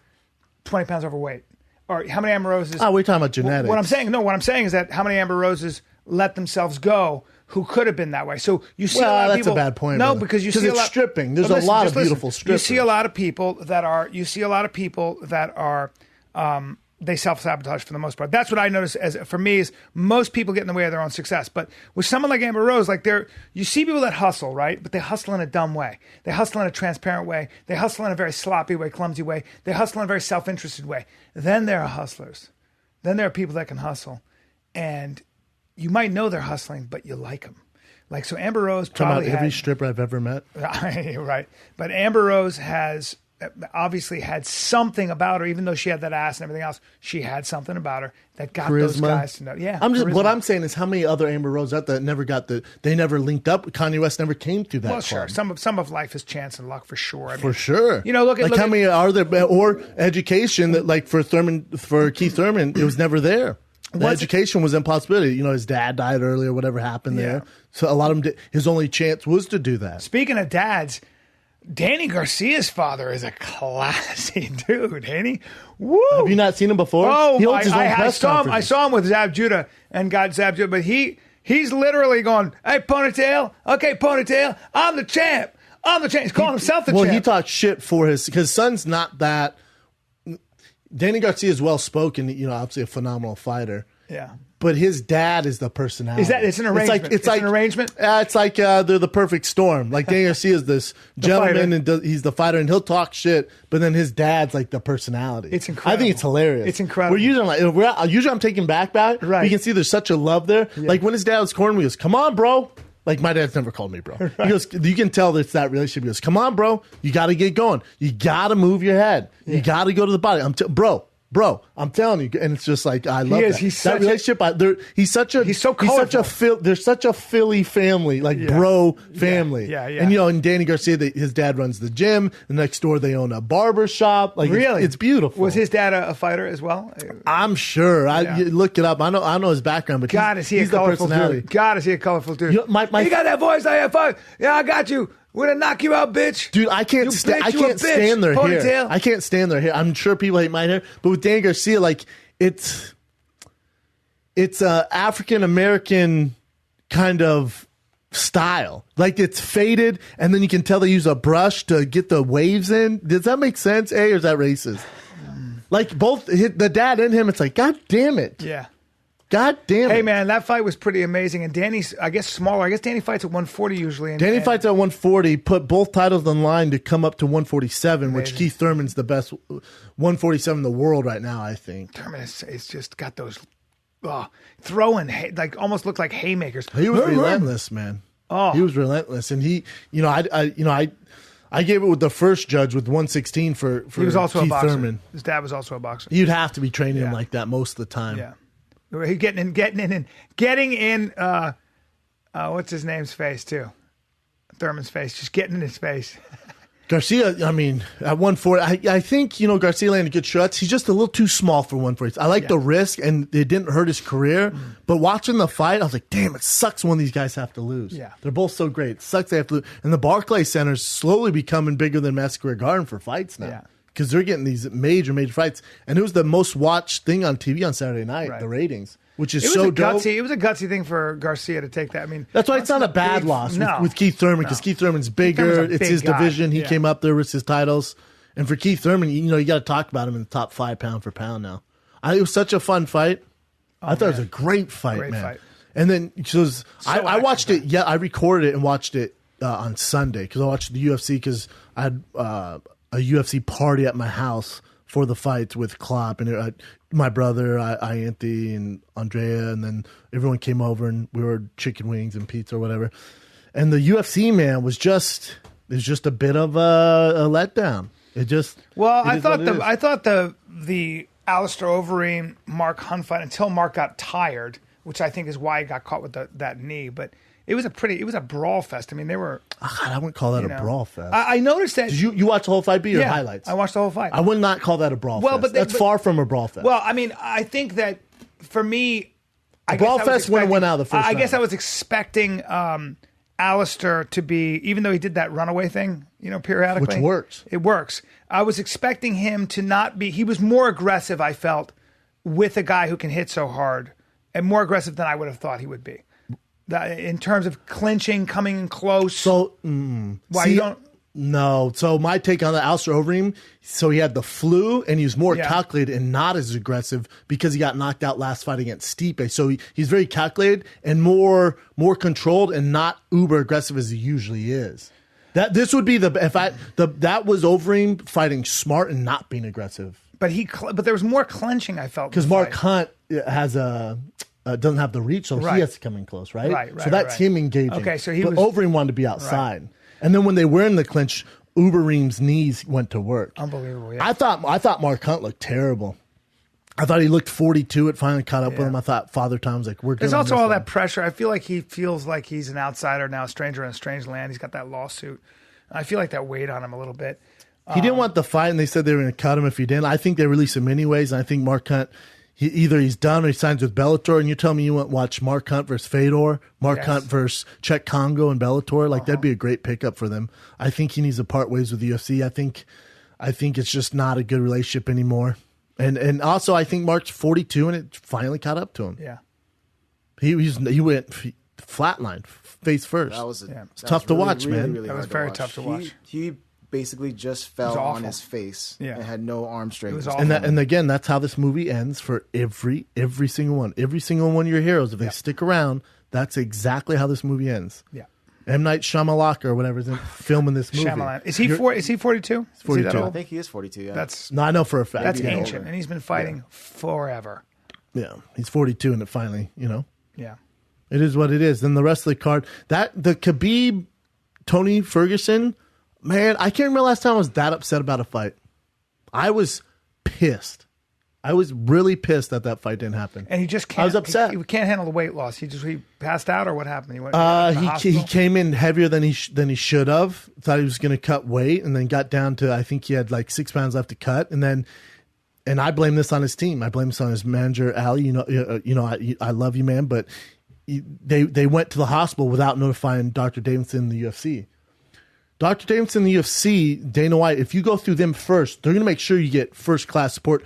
20 pounds overweight? or how many Amber Roses? Oh, we're talking about genetics. What I'm saying is that how many Amber Roses let themselves go who could have been that way. So you see a lot of that's people. a bad point. No, brother. because you see it's a lot stripping. There's But a lot just of beautiful strippers. You see a lot of people that are. They self-sabotage for the most part. That's what I notice for me is most people get in the way of their own success. But with someone like Amber Rose, like you see people that hustle, right? But they hustle in a dumb way. They hustle in a transparent way. They hustle in a very sloppy way, clumsy way. They hustle in a very self-interested way. Then there are hustlers. Then there are people that can hustle. And you might know they're hustling, but you like them. Like, so Amber Rose probably every stripper I've ever met. Right. But Amber Rose has obviously had something about her, even though she had that ass and everything else. She had something about her that got those guys to know. Yeah, what I'm saying is, how many other Amber Rose out there never got they never linked up. Kanye West never came through that. Well, club. sure. Some of life is chance and luck for sure. I mean, for sure. You know, look how many are there, or education that, like for Keith Thurman, it was never there. The education was impossibility. You know, his dad died early or whatever happened there. So a lot of them his only chance was to do that. Speaking of dads, Danny Garcia's father is a classy dude, ain't he? Woo! Have you not seen him before? Oh, he holds his own I saw him with Zab Judah and got Zab Judah, but he's literally going, "Hey, Ponytail, okay, Ponytail, I'm the champ. He's calling himself the champ. Well, he talks shit for his son's not that. Danny Garcia is well spoken, you know, obviously a phenomenal fighter. Yeah. But his dad is the personality. It's an arrangement? It's like an arrangement? It's like they're the perfect storm. Like Danny Garcia is this gentleman, and he's the fighter, and he'll talk shit, but then his dad's like the personality. It's incredible. I think it's hilarious. It's incredible. Usually I'm taking back. Right. You can see there's such a love there. Yeah. Like when his dad was cornering me, he goes, "Come on, bro." Like my dad's never called me bro. Right. He goes, you can tell that it's that relationship. He goes, "Come on, bro. You got to get going. You got to move your head. Yeah. You got to go to the body." Bro, I'm telling you, and it's just like I love that. That relationship. He's so colorful. There's such a Philly family, like bro family. Yeah. And you know, and Danny Garcia, his dad runs the gym. And next door, they own a barber shop. Like really, it's beautiful. Was his dad a fighter as well? I'm sure. You look it up. I know his background, but God, is he a colorful dude? God, is he a colorful dude? You know, you got that voice I have. Yeah, I got you. We're gonna knock you out, bitch. Dude, I can't stand their hair. I can't stand their hair. I'm sure people hate my hair, but with Danny Garcia, like it's a African American kind of style. Like it's faded, and then you can tell they use a brush to get the waves in. Does that make sense? Or is that racist? Like both the dad and him, it's like, God damn it. Yeah. God damn it. Hey, man, that fight was pretty amazing. And Danny's, I guess, smaller. I guess Danny fights at 140 usually. Danny fights at 140, put both titles on line to come up to 147, amazing. Which Keith Thurman's the best 147 in the world right now, I think. Thurman is just got those throwing, like almost look like haymakers. He was relentless, man. Oh. He was relentless. And he, I gave it with the first judge with 116 for he was also Keith a boxer. Thurman. His dad was also a boxer. You'd have to be training him like that most of the time. Yeah. He getting in. What's his name's face too? Thurman's face, just getting in his face. Garcia, I mean, at 140, I think Garcia landed good shots. He's just a little too small for 140. I like the risk, and it didn't hurt his career. But watching the fight, I was like, damn, it sucks when these guys have to lose. Yeah, they're both so great. It sucks they have to lose. And the Barclays Center's slowly becoming bigger than Madison Square Garden for fights now. Yeah. Because they're getting these major fights. And it was the most watched thing on TV on Saturday night, the ratings, which is so dope. It was a gutsy thing for Garcia to take that. I mean, that's why it's not a bad loss with Keith Thurman, because Keith Thurman's bigger. It's his division. He came up there with his titles. And for Keith Thurman, you got to talk about him in the top 5 pound for pound now. It was such a fun fight. I thought it was a great fight, man. And then I watched it. Yeah, I recorded it and watched it on Sunday because I watched the UFC because I had a UFC party at my house for the fights with Klopp and my brother, Anthony and Andrea, and then everyone came over and we were chicken wings and pizza or whatever. And the UFC, man, was just a bit of a letdown. I thought the Alistair Overeem Mark Hunt fight, until Mark got tired, which I think is why he got caught with that knee, but it was a brawl fest. I mean, they were. I wouldn't call that a brawl fest. I noticed that. Did you watch the whole fight? Or highlights? I watched the whole fight. I would not call that a brawl fest. That's far from a brawl fest. Well, I mean, I think that for me, brawl fest went out the first. I guess I was expecting Alistair to be, even though he did that runaway thing. periodically. Which works. It works. I was expecting him to not be. He was more aggressive, I felt, with a guy who can hit so hard, and more aggressive than I would have thought he would be. In terms of clinching, coming in close. So, why you don't? No. So my take on the Alistair Overeem, so he had the flu and he was more Yeah. calculated and not as aggressive because he got knocked out last fight against Stipe. So he's very calculated and more controlled and not uber aggressive as he usually is. This would be that was Overeem fighting smart and not being aggressive. But there was more clenching, I felt. Because in the Mark fight. Hunt has doesn't have the reach, so Right. he has to come in close, right? Right, So that's right. him engaging. Okay, so but Overeem wanted to be outside, and then when they were in the clinch, Overeem's knees went to work. Unbelievable. Yeah. I thought Mark Hunt looked terrible. I thought he looked 42. It finally caught up with him. I thought Father Time's like, we're good. There's on also this all one. that pressure. I feel like he feels like he's an outsider now, a stranger in a strange land. He's got that lawsuit. I feel like that weighed on him a little bit. He didn't want the fight, and they said they were going to cut him if he didn't. I think they released him anyways, and I think Mark Hunt, either he's done or he signs with Bellator. And you tell me you want to watch Mark Hunt versus Fedor, Mark Yes. Hunt versus Czech Congo and Bellator. Like that'd be a great pickup for them. I think he needs to part ways with the UFC. I think it's just not a good relationship anymore. And also I think Mark's 42, and it finally caught up to him. Yeah. He went flatline, face first. That was It's tough to watch, man. Really That was hard very watch. tough to watch. He basically just fell awful. on his face Yeah. and had no arm strength. It was awful. And again, that's how this movie ends for every single one. Every single one of your heroes, if they stick around, that's exactly how this movie ends. Yeah. M. Night Shyamalan or whatever is filming this movie. Shyamalan. Is he 42? Is he 42. that I old? think he is 42. Yeah. No, I know for a fact. That's Maybe ancient, older. and he's been fighting forever. Yeah, he's 42, and it finally, Yeah. it is what it is. Then the rest of the card, the Khabib, Tony Ferguson, man, I can't remember last time I was that upset about a fight. I was pissed. I was really pissed that fight didn't happen. And he just can't. I was upset. He can't handle the weight loss. He passed out, or what happened? He went. To the He hospital? came in heavier than he should have. Thought he was going to cut weight, and then got down to, I think he had like 6 pounds left to cut, and I blame this on his team. I blame this on his manager, Ali. I love you, man, but they went to the hospital without notifying Dr. Davidson in the UFC. Dr. Davidson in the UFC, Dana White, if you go through them first, they're going to make sure you get first class support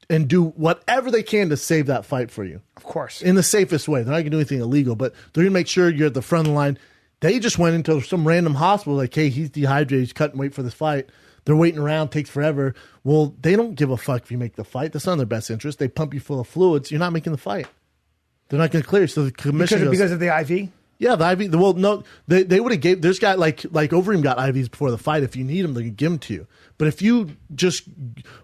and do whatever they can to save that fight for you. Of course. In the safest way. They're not going to do anything illegal, but they're going to make sure you're at the front of the line. They just went into some random hospital like, hey, he's dehydrated, he's cutting weight for this fight. They're waiting around, takes forever. Well, they don't give a fuck if you make the fight. That's not in their best interest. They pump you full of fluids. You're not making the fight. They're not going to clear you. So the commission because of the IV. yeah, the IV. Well, no, they would have gave. There's got like Overeem got IVs before the fight. If you need them, they can give them to you. But if you just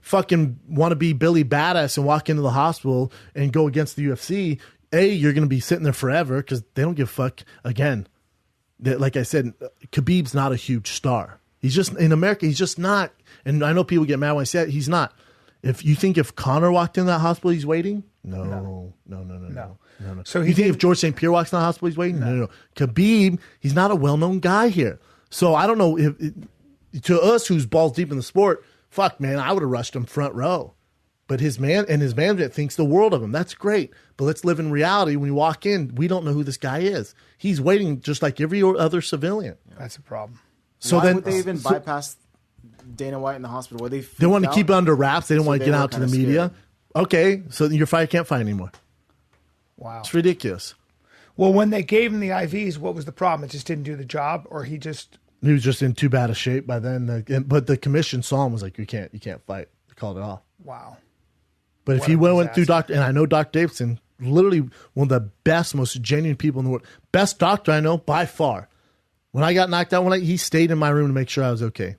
fucking want to be Billy Badass and walk into the hospital and go against the UFC, you're going to be sitting there forever because they don't give a fuck. Again, like I said, Khabib's not a huge star. He's just in America. He's just not. And I know people get mad when I say it. He's not. If Conor walked in that hospital, he's waiting. No. So You think if George St. Pierre walks in the hospital, he's waiting? No. Khabib, he's not a well-known guy here. So I don't know to us who's balls deep in the sport, fuck, man, I would have rushed him front row. But his management thinks the world of him. That's great. But let's live in reality. When we walk in, we don't know who this guy is. He's waiting just like every other civilian. That's a problem. So Why then would they even bypass Dana White in the hospital? Were they they want to freaked keep it out? under wraps. They don't So want to they get were out to the kinda media. scared. Okay, so your fight can't fight anymore. Wow. It's ridiculous. Well, when they gave him the IVs, what was the problem? It just didn't do the job, or he just. He was just in too bad a shape by then. But the commission saw him, was like, you can't fight. They called it off. Wow. But if What he a went through disaster. Dr. And I know Dr. Davidson, literally one of the best, most genuine people in the world. Best doctor I know by far. When I got knocked out, he stayed in my room to make sure I was okay.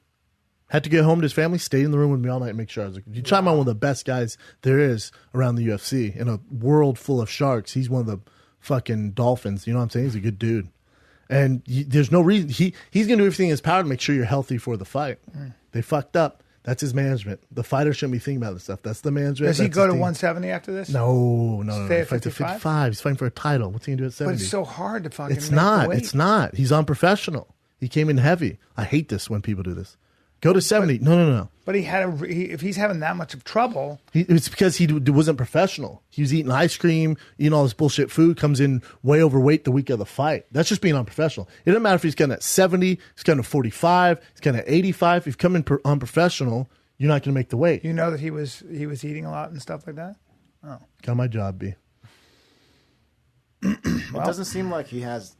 Had to get home to his family, stayed in the room with me all night to make sure I was okay. You're talking about one of the best guys there is around the UFC. In a world full of sharks, he's one of the fucking dolphins. You know what I'm saying? He's a good dude. And there's no reason. He's going to do everything in his power to make sure you're healthy for the fight. They fucked up. That's his management. The fighter shouldn't be thinking about this stuff. That's the management. Does he That's go his to team. 170 after this? No. Stay He at fights at 55? 55. He's fighting for a title. What's he going to do at 70? But it's so hard to fucking. It's make the not. weight. It's not. He's unprofessional. He came in heavy. I hate this when people do this. Go to 70. No. But if he's having that much of trouble, It's because he wasn't professional. He was eating ice cream, eating all this bullshit food, comes in way overweight the week of the fight. That's just being unprofessional. It doesn't matter if he's getting at 70, he's getting at 45, he's getting at 85. If you come in unprofessional, you're not going to make the weight. you know that he was eating a lot and stuff like that. Got my job, B. It doesn't seem like he has,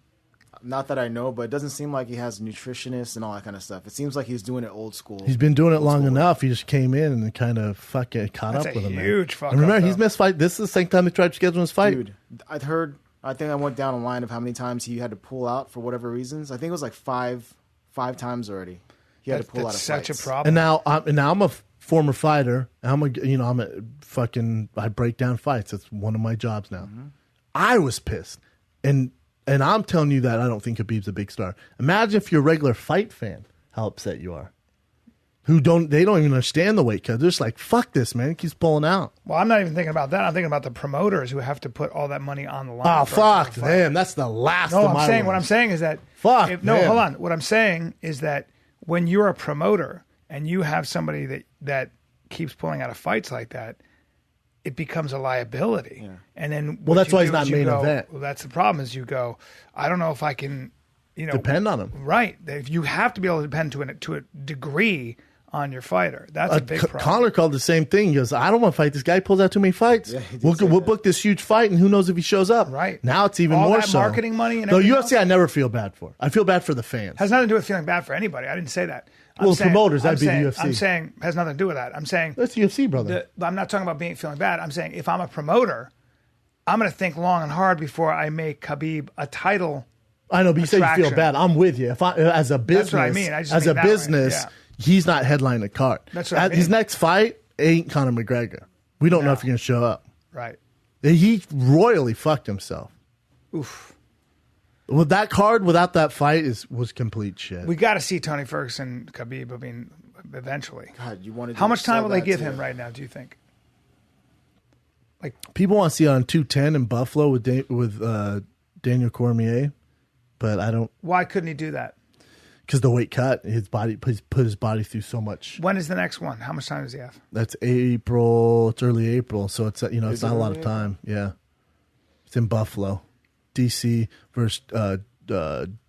not that I know, but it doesn't seem like he has nutritionists and all that kind of stuff. It seems like he's doing it old school. He's been doing it long enough. He just came in and kind of fucking caught That's up a with him. man. huge fuck And remember, up, he's though. missed fight. This is the same time they tried to schedule his fight. Dude, I think I went down a line of how many times he had to pull out for whatever reasons. I think it was like five times already. He had to pull out of That's such fights. a problem. And now I'm a former fighter. I break down fights. That's one of my jobs now. Mm-hmm. I was pissed, and I'm telling you that I don't think Khabib's a big star. Imagine if you're a regular fight fan, how upset you are. They don't even understand the weight cut. They're just like, fuck this, man. He keeps pulling out. Well, I'm not even thinking about that. I'm thinking about the promoters who have to put all that money on the line. Oh, for a fuck fight. them. That's the last No, of my I'm saying what I'm worries. saying is that Fuck no, them. hold on. What I'm saying is that when you're a promoter and you have somebody that keeps pulling out of fights like that, it becomes a liability. Yeah. And then Well, what that's you why he's do not is you main go, event. Well, that's the problem. Is you go, I don't know if I can, Depend on him. Right. If you have to be able to depend to a degree on your fighter. That's a big problem. Connor called the same thing. He goes, I don't want to fight this guy. He pulls out too many fights. Yeah, he did we'll say we'll that. book this huge fight, and who knows if he shows up. Right. Now it's even All more that so. marketing money and Though everything UFC, else? I never feel bad for. I feel bad for the fans. Has nothing to do with feeling bad for anybody. I didn't say that. Well, promoters, that'd be the saying, UFC. I'm saying has nothing to do with that. I'm saying That's UFC, brother. I'm not talking about feeling bad. I'm saying if I'm a promoter, I'm going to think long and hard before I make Khabib a title. I know, but you say you feel attraction. bad. I'm with you. If I, as a business, That's what I mean. I just as mean a that way. business, Yeah. he's not headlining a card. That's what I His mean. next fight ain't Conor McGregor. We don't know if he's going to show up. Right. He royally fucked himself. Oof. With that card, without that fight, was complete shit. We got to see Tony Ferguson, Khabib. I mean, eventually. God, you wanted How to much time sell will they that give too. him right now? Do you think? People want to see it on 210 in Buffalo with Daniel Cormier, but I don't, Why couldn't he do that? because the weight cut, his body put his body through so much. When is the next one? How much time does he have? That's April. It's early April, so it's it's Is it not a lot early of time. Yeah, it's in Buffalo, DC versus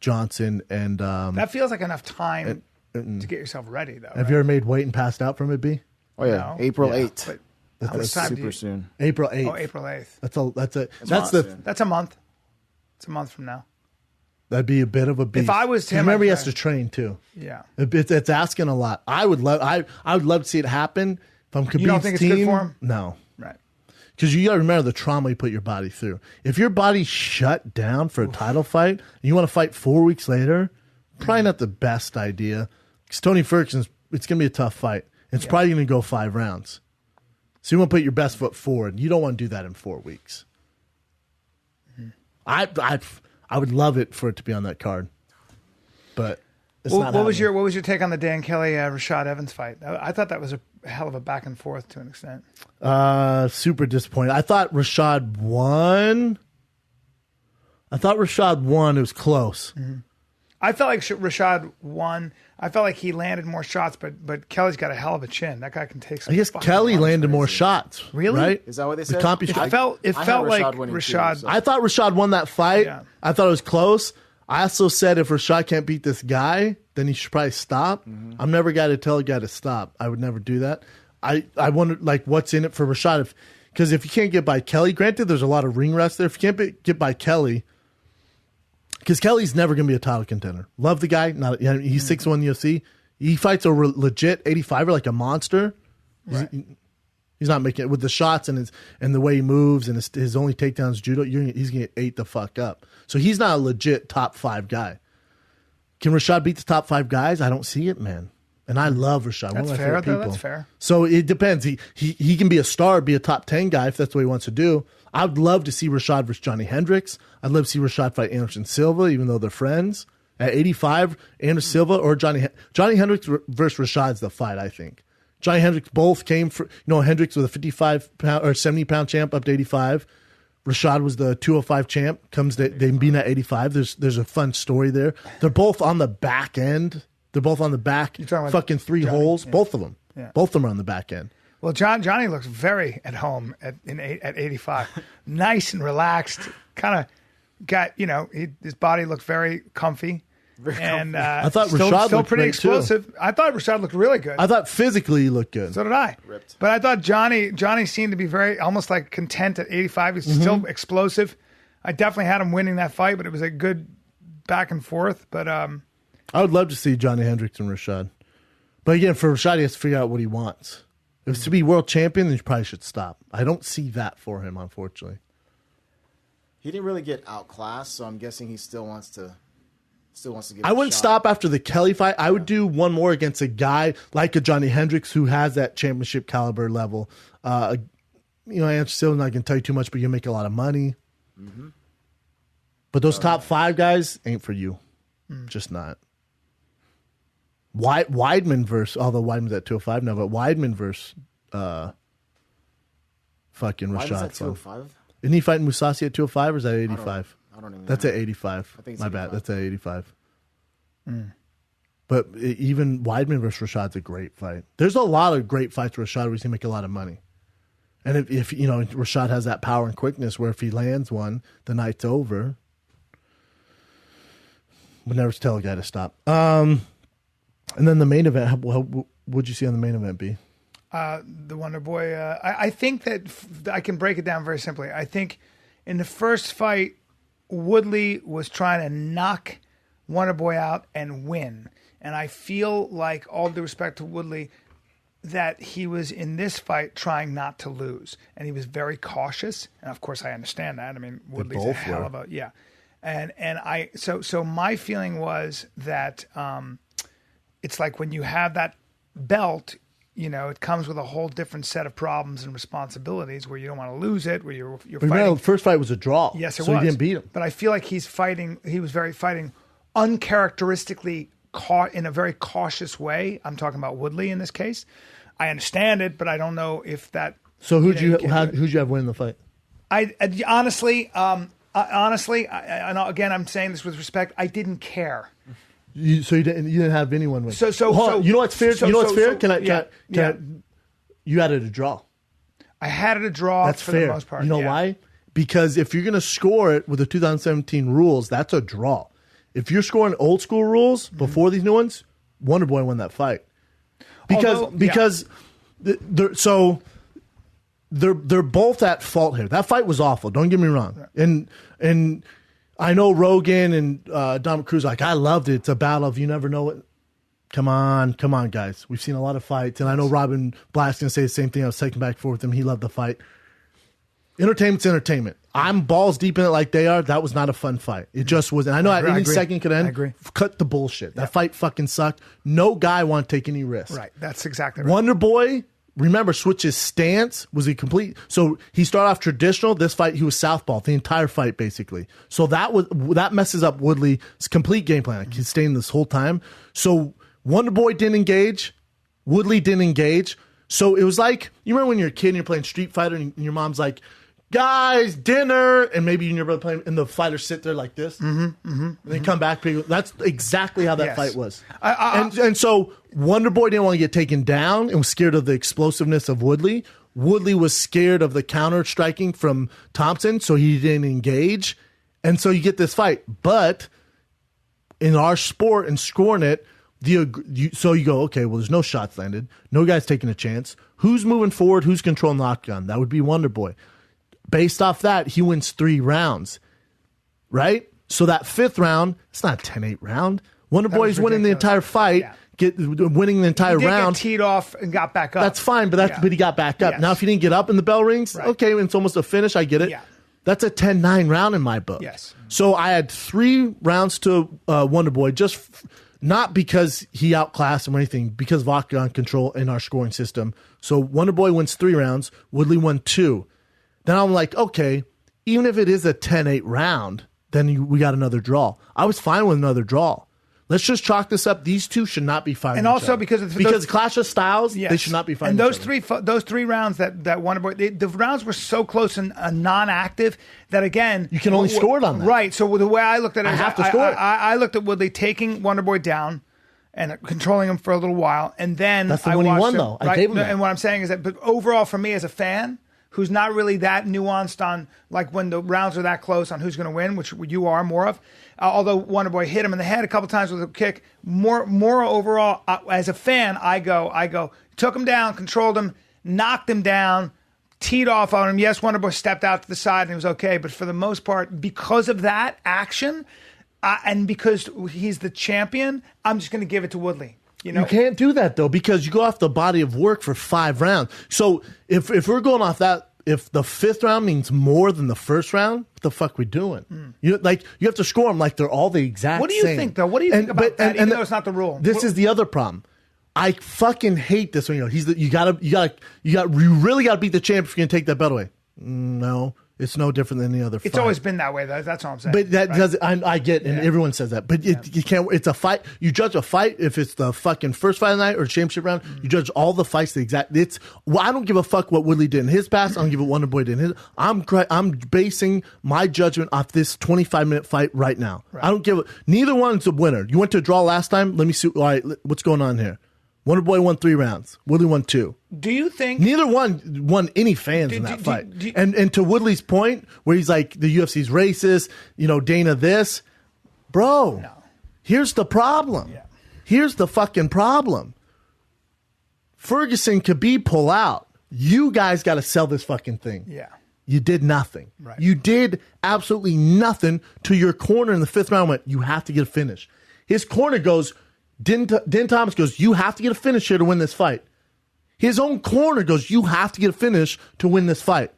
Johnson and. That feels like enough time to get yourself ready, though. Have you ever made weight and passed out from it? B. Oh yeah, No. April Yeah. 8th. But how That's much time do super you? soon. April 8th. Oh, April 8th. That's the soon. That's a month. It's a month from now. that'd be a bit of a beast. I was him, remember I'd he has try. to train too. Yeah. It's asking a lot. I would love to see it happen. If I'm Khabib's You don't think it's team, good for him? No. Right. Because you got to remember the trauma you put your body through. If your body's shut down for a title fight, and you want to fight 4 weeks later, probably not the best idea. Because Tony Ferguson's, it's going to be a tough fight. It's probably going to go 5 rounds. So you want to put your best foot forward. You don't want to do that in 4 weeks. I would love it for it to be on that card, but it's not. What was happening. your take on the Dan Kelly Rashad Evans fight? I thought that was a hell of a back and forth to an extent. Super disappointed. I thought Rashad won. It was close. I felt like Rashad won. I felt like he landed more shots, but Kelly's got a hell of a chin. That guy can take some. I guess fucking Kelly punches. landed more shots. Really? Right? Is that what they The said? compy- It I felt I had like Rashad winning too, Rashad. so- I thought Rashad won that fight. Yeah. I thought it was close. I also said if Rashad can't beat this guy, then he should probably stop. I'm never a guy to tell a guy to stop. I would never do that. I wonder like what's in it for Rashad because if you can't get by Kelly, granted there's a lot of ring rust there. If you can't get by Kelly, because Kelly's never going to be a title contender. Love the guy. He's 6'1" UFC. He fights a legit 85er like a monster. Right. He's not making it with the shots and the way he moves and his only takedowns judo. He's going to get ate the fuck up. So he's not a legit top 5 guy. Can Rashad beat the top 5 guys? I don't see it, man. And I love Rashad. One That's of my fair, favorite though. people. That's fair. So it depends. He can be a star, be a top 10 guy if that's what he wants to do. I would love to see Rashad versus Johnny Hendricks. I'd love to see Rashad fight Anderson Silva, even though they're friends. At 85, Anderson Silva or Johnny Hendricks versus Rashad's the fight, I think. Johnny Hendricks both came for, Hendricks was a 55-pound or 70-pound champ up to 85. Rashad was the 205 champ. They beat at 85. There's a fun story there. They're both on the back end They're both on the back. talking about Fucking three Johnny? holes. Yeah. Both of them. Yeah. Both of them are on the back end. Well, Johnny looks very at home at 85. Nice and relaxed. Kind of got, his body looked very comfy. And I thought still Rashad looked pretty great, explosive. too. I thought Rashad looked really good. I thought physically he looked good. So did I. Ripped. But I thought Johnny seemed to be very almost like content at 85. He's still explosive. I definitely had him winning that fight, but it was a good back and forth. But I would love to see Johnny Hendricks and Rashad. But again, for Rashad, he has to figure out what he wants. If it's to be world champion, then you probably should stop. I don't see that for him, unfortunately. He didn't really get outclassed, so I'm guessing he still wants to give I wouldn't stop after the Kelly fight. I would do one more against a guy like a Johnny Hendricks who has that championship caliber level. Anderson Silva's not going to tell you too much, but you make a lot of money. Mm-hmm. But those top five guys ain't for you. Just not. Weidman versus, although Weidman's at 205 now, but Weidman versus fucking Why Rashad. is that 205? Isn't he fighting Mousasi at 205 or is that 85? I don't even That's know. at 85. I think it's My bad. 85. That's at 85. But even Weidman versus Rashad's a great fight. There's a lot of great fights with Rashad where he's going to make a lot of money. And if Rashad has that power and quickness where if he lands one, the night's over. Would never tell a guy to stop. And then the main event, what'd you see on the main event, B? the Wonder Boy, I think that I can break it down very simply. I think in the first fight, Woodley was trying to knock Wonder Boy out and win. And I feel like, all due respect to Woodley, that he was in this fight trying not to lose. And he was very cautious. And of course I understand that. I mean, Woodley's a hell of a, yeah. And so my feeling was that it's like when you have that belt, you know, it comes with a whole different set of problems and responsibilities where you don't want to lose it, where you're But fighting. remember, the first fight was a draw. Yes, it so was. he didn't beat him. But I feel like he was fighting uncharacteristically caught in a very cautious way. I'm talking about Woodley in this case. I understand it, but I don't know if that. So who'd you can't do it. have winning the fight? I honestly, and again, I'm saying this with respect. I didn't care. You didn't have anyone win. So Hold on. You know what's fair? Can I? Yeah. You had it a draw. I had it a draw. That's for fair. the most part. You know why? Because if you're going to score it with the 2017 rules, that's a draw. If you're scoring old school rules before these new ones, Wonder Boy won that fight. Because they're both at fault here. That fight was awful. Don't get me wrong. And I know Rogan and Dominic Cruz like, I loved it. It's a battle of you never know what. Come on, guys. We've seen a lot of fights, and I know Robin Black's gonna say the same thing. I was taking back and forth with him. He loved the fight. Entertainment's entertainment. I'm balls deep in it like they are. That was not a fun fight. It just wasn't. I know at any second could end. I agree. Cut the bullshit. That fight fucking sucked. No guy wanted to take any risks. Right. That's exactly right. Wonder Boy, remember, switch's stance was a complete. So he started off traditional. This fight, he was southpaw the entire fight, basically. So that messes up Woodley's complete game plan. Like he's staying this whole time. So Wonder Boy didn't engage. Woodley didn't engage. So it was like, you remember when you're a kid and you're playing Street Fighter and your mom's like, guys, dinner, and maybe you and your brother playing, and the fighters sit there like this, and they come back. That's exactly how that fight was. And so Wonder Boy didn't want to get taken down and was scared of the explosiveness of Woodley. Woodley was scared of the counter striking from Thompson, so he didn't engage. And so you get this fight. But in our sport and scoring it, so you go, okay, well, there's no shots landed. No guy's taking a chance. Who's moving forward? Who's controlling the octagon? That would be Wonder Boy. Based off that, he wins 3 rounds, right? So that 5th round, it's not a 10-8 round. Wonder Boy's winning the entire fight, winning the entire round. Get teed off and got back up. That's fine, but he got back up. Yes. Now, if he didn't get up and the bell rings, okay, it's almost a finish. I get it. Yeah. That's a 10-9 round in my book. Yes. So I had 3 rounds to Wonder Boy, not because he outclassed him or anything, because of octagon control in our scoring system. So Wonder Boy wins 3 rounds. Woodley won 2. Then I'm like, okay, even if it is a 10-8 round, then we got another draw. I was fine with another draw. Let's just chalk this up. These two should not be fighting. And also because Clash of Styles, they should not be fighting. And those three rounds that Wonder Boy, the rounds were so close and non-active that again you can only score it on that. Right. So the way I looked at it, I have to score it. I looked at Woodley taking Wonder Boy down, and controlling him for a little while, and then That's the I one he watched won, him, though. I right? gave him that. And what I'm saying is that, but overall, for me as a fan, who's not really that nuanced on like when the rounds are that close on who's going to win, which you are more of. Although Wonder Boy hit him in the head a couple times with a kick, more overall as a fan, I go took him down, controlled him, knocked him down, teed off on him. Yes, Wonder Boy stepped out to the side and he was okay, but for the most part, because of that action and because he's the champion, I'm just going to give it to Woodley. You know, You can't do that though because you go off the body of work for 5 rounds. So if we're going off that, if the 5th round means more than the first round, what the fuck we doing? You have to score them like they're all the exact. What do you same. think though? What do you think about that? Even though it's not the rule. This is the other problem. I fucking hate this when you really gotta beat the champ if you're gonna take that belt away. No, it's no different than any other fight. It's always been that way, though. That's all I'm saying. But that right? does I get, and everyone says that. But you can't. It's a fight. You judge a fight if it's the fucking first fight of the night or championship round. You judge all the fights the exact. I don't give a fuck what Woodley did in his past. I don't give a Wonder Boy did in his. I'm basing my judgment off this 25-minute fight right now. Right. I don't give. Neither one's a winner. You went to a draw last time. Let me see. All right, what's going on here? Wonder Boy won 3 rounds. Woodley won 2. Do you think neither one won any fans in that fight? And to Woodley's point, where he's like the UFC's racist, Dana this, bro. No. Here's the problem. Yeah. Here's the fucking problem. Ferguson, Khabib pull out. You guys got to sell this fucking thing. Yeah. You did nothing. Right. You did absolutely nothing to your corner in the 5th round. Went, you have to get a finish. His corner goes. Den Thomas goes, you have to get a finish here to win this fight. His own corner goes, you have to get a finish to win this fight.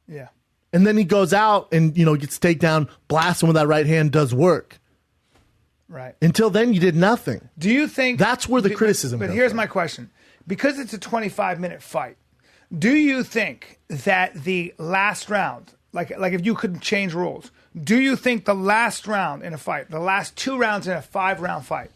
Yeah. And then he goes out and, gets takedown, blasts him with that right hand, does work. Right. Until then, you did nothing. Do you think... That's where the criticism But comes here's from. my question. Because it's a 25-minute fight, do you think that the last round, like if you could change rules... Do you think the last round in a fight, the last 2 rounds in a 5-round fight,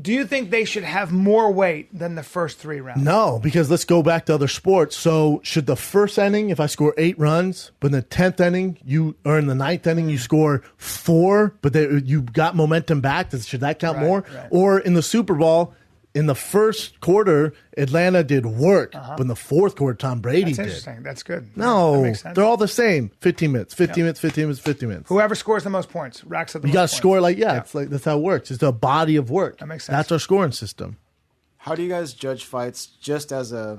do you think they should have more weight than the first 3 rounds? No, because let's go back to other sports. So should the first inning, if I score 8 runs, but in the 10th inning, or in the 9th inning, you score 4, but you got momentum back, should that count more? Right. Or in the Super Bowl, in the first quarter, Atlanta did work, but in the 4th quarter, Tom Brady That's did. interesting. That's good. No, that makes sense. they're all the same. 15 minutes, 15 minutes, 15 minutes, 15 minutes. Whoever scores the most points racks up the You most got to points. score it's like that's how it works. It's a body of work. That makes sense. That's our scoring system. How do you guys judge fights just as a,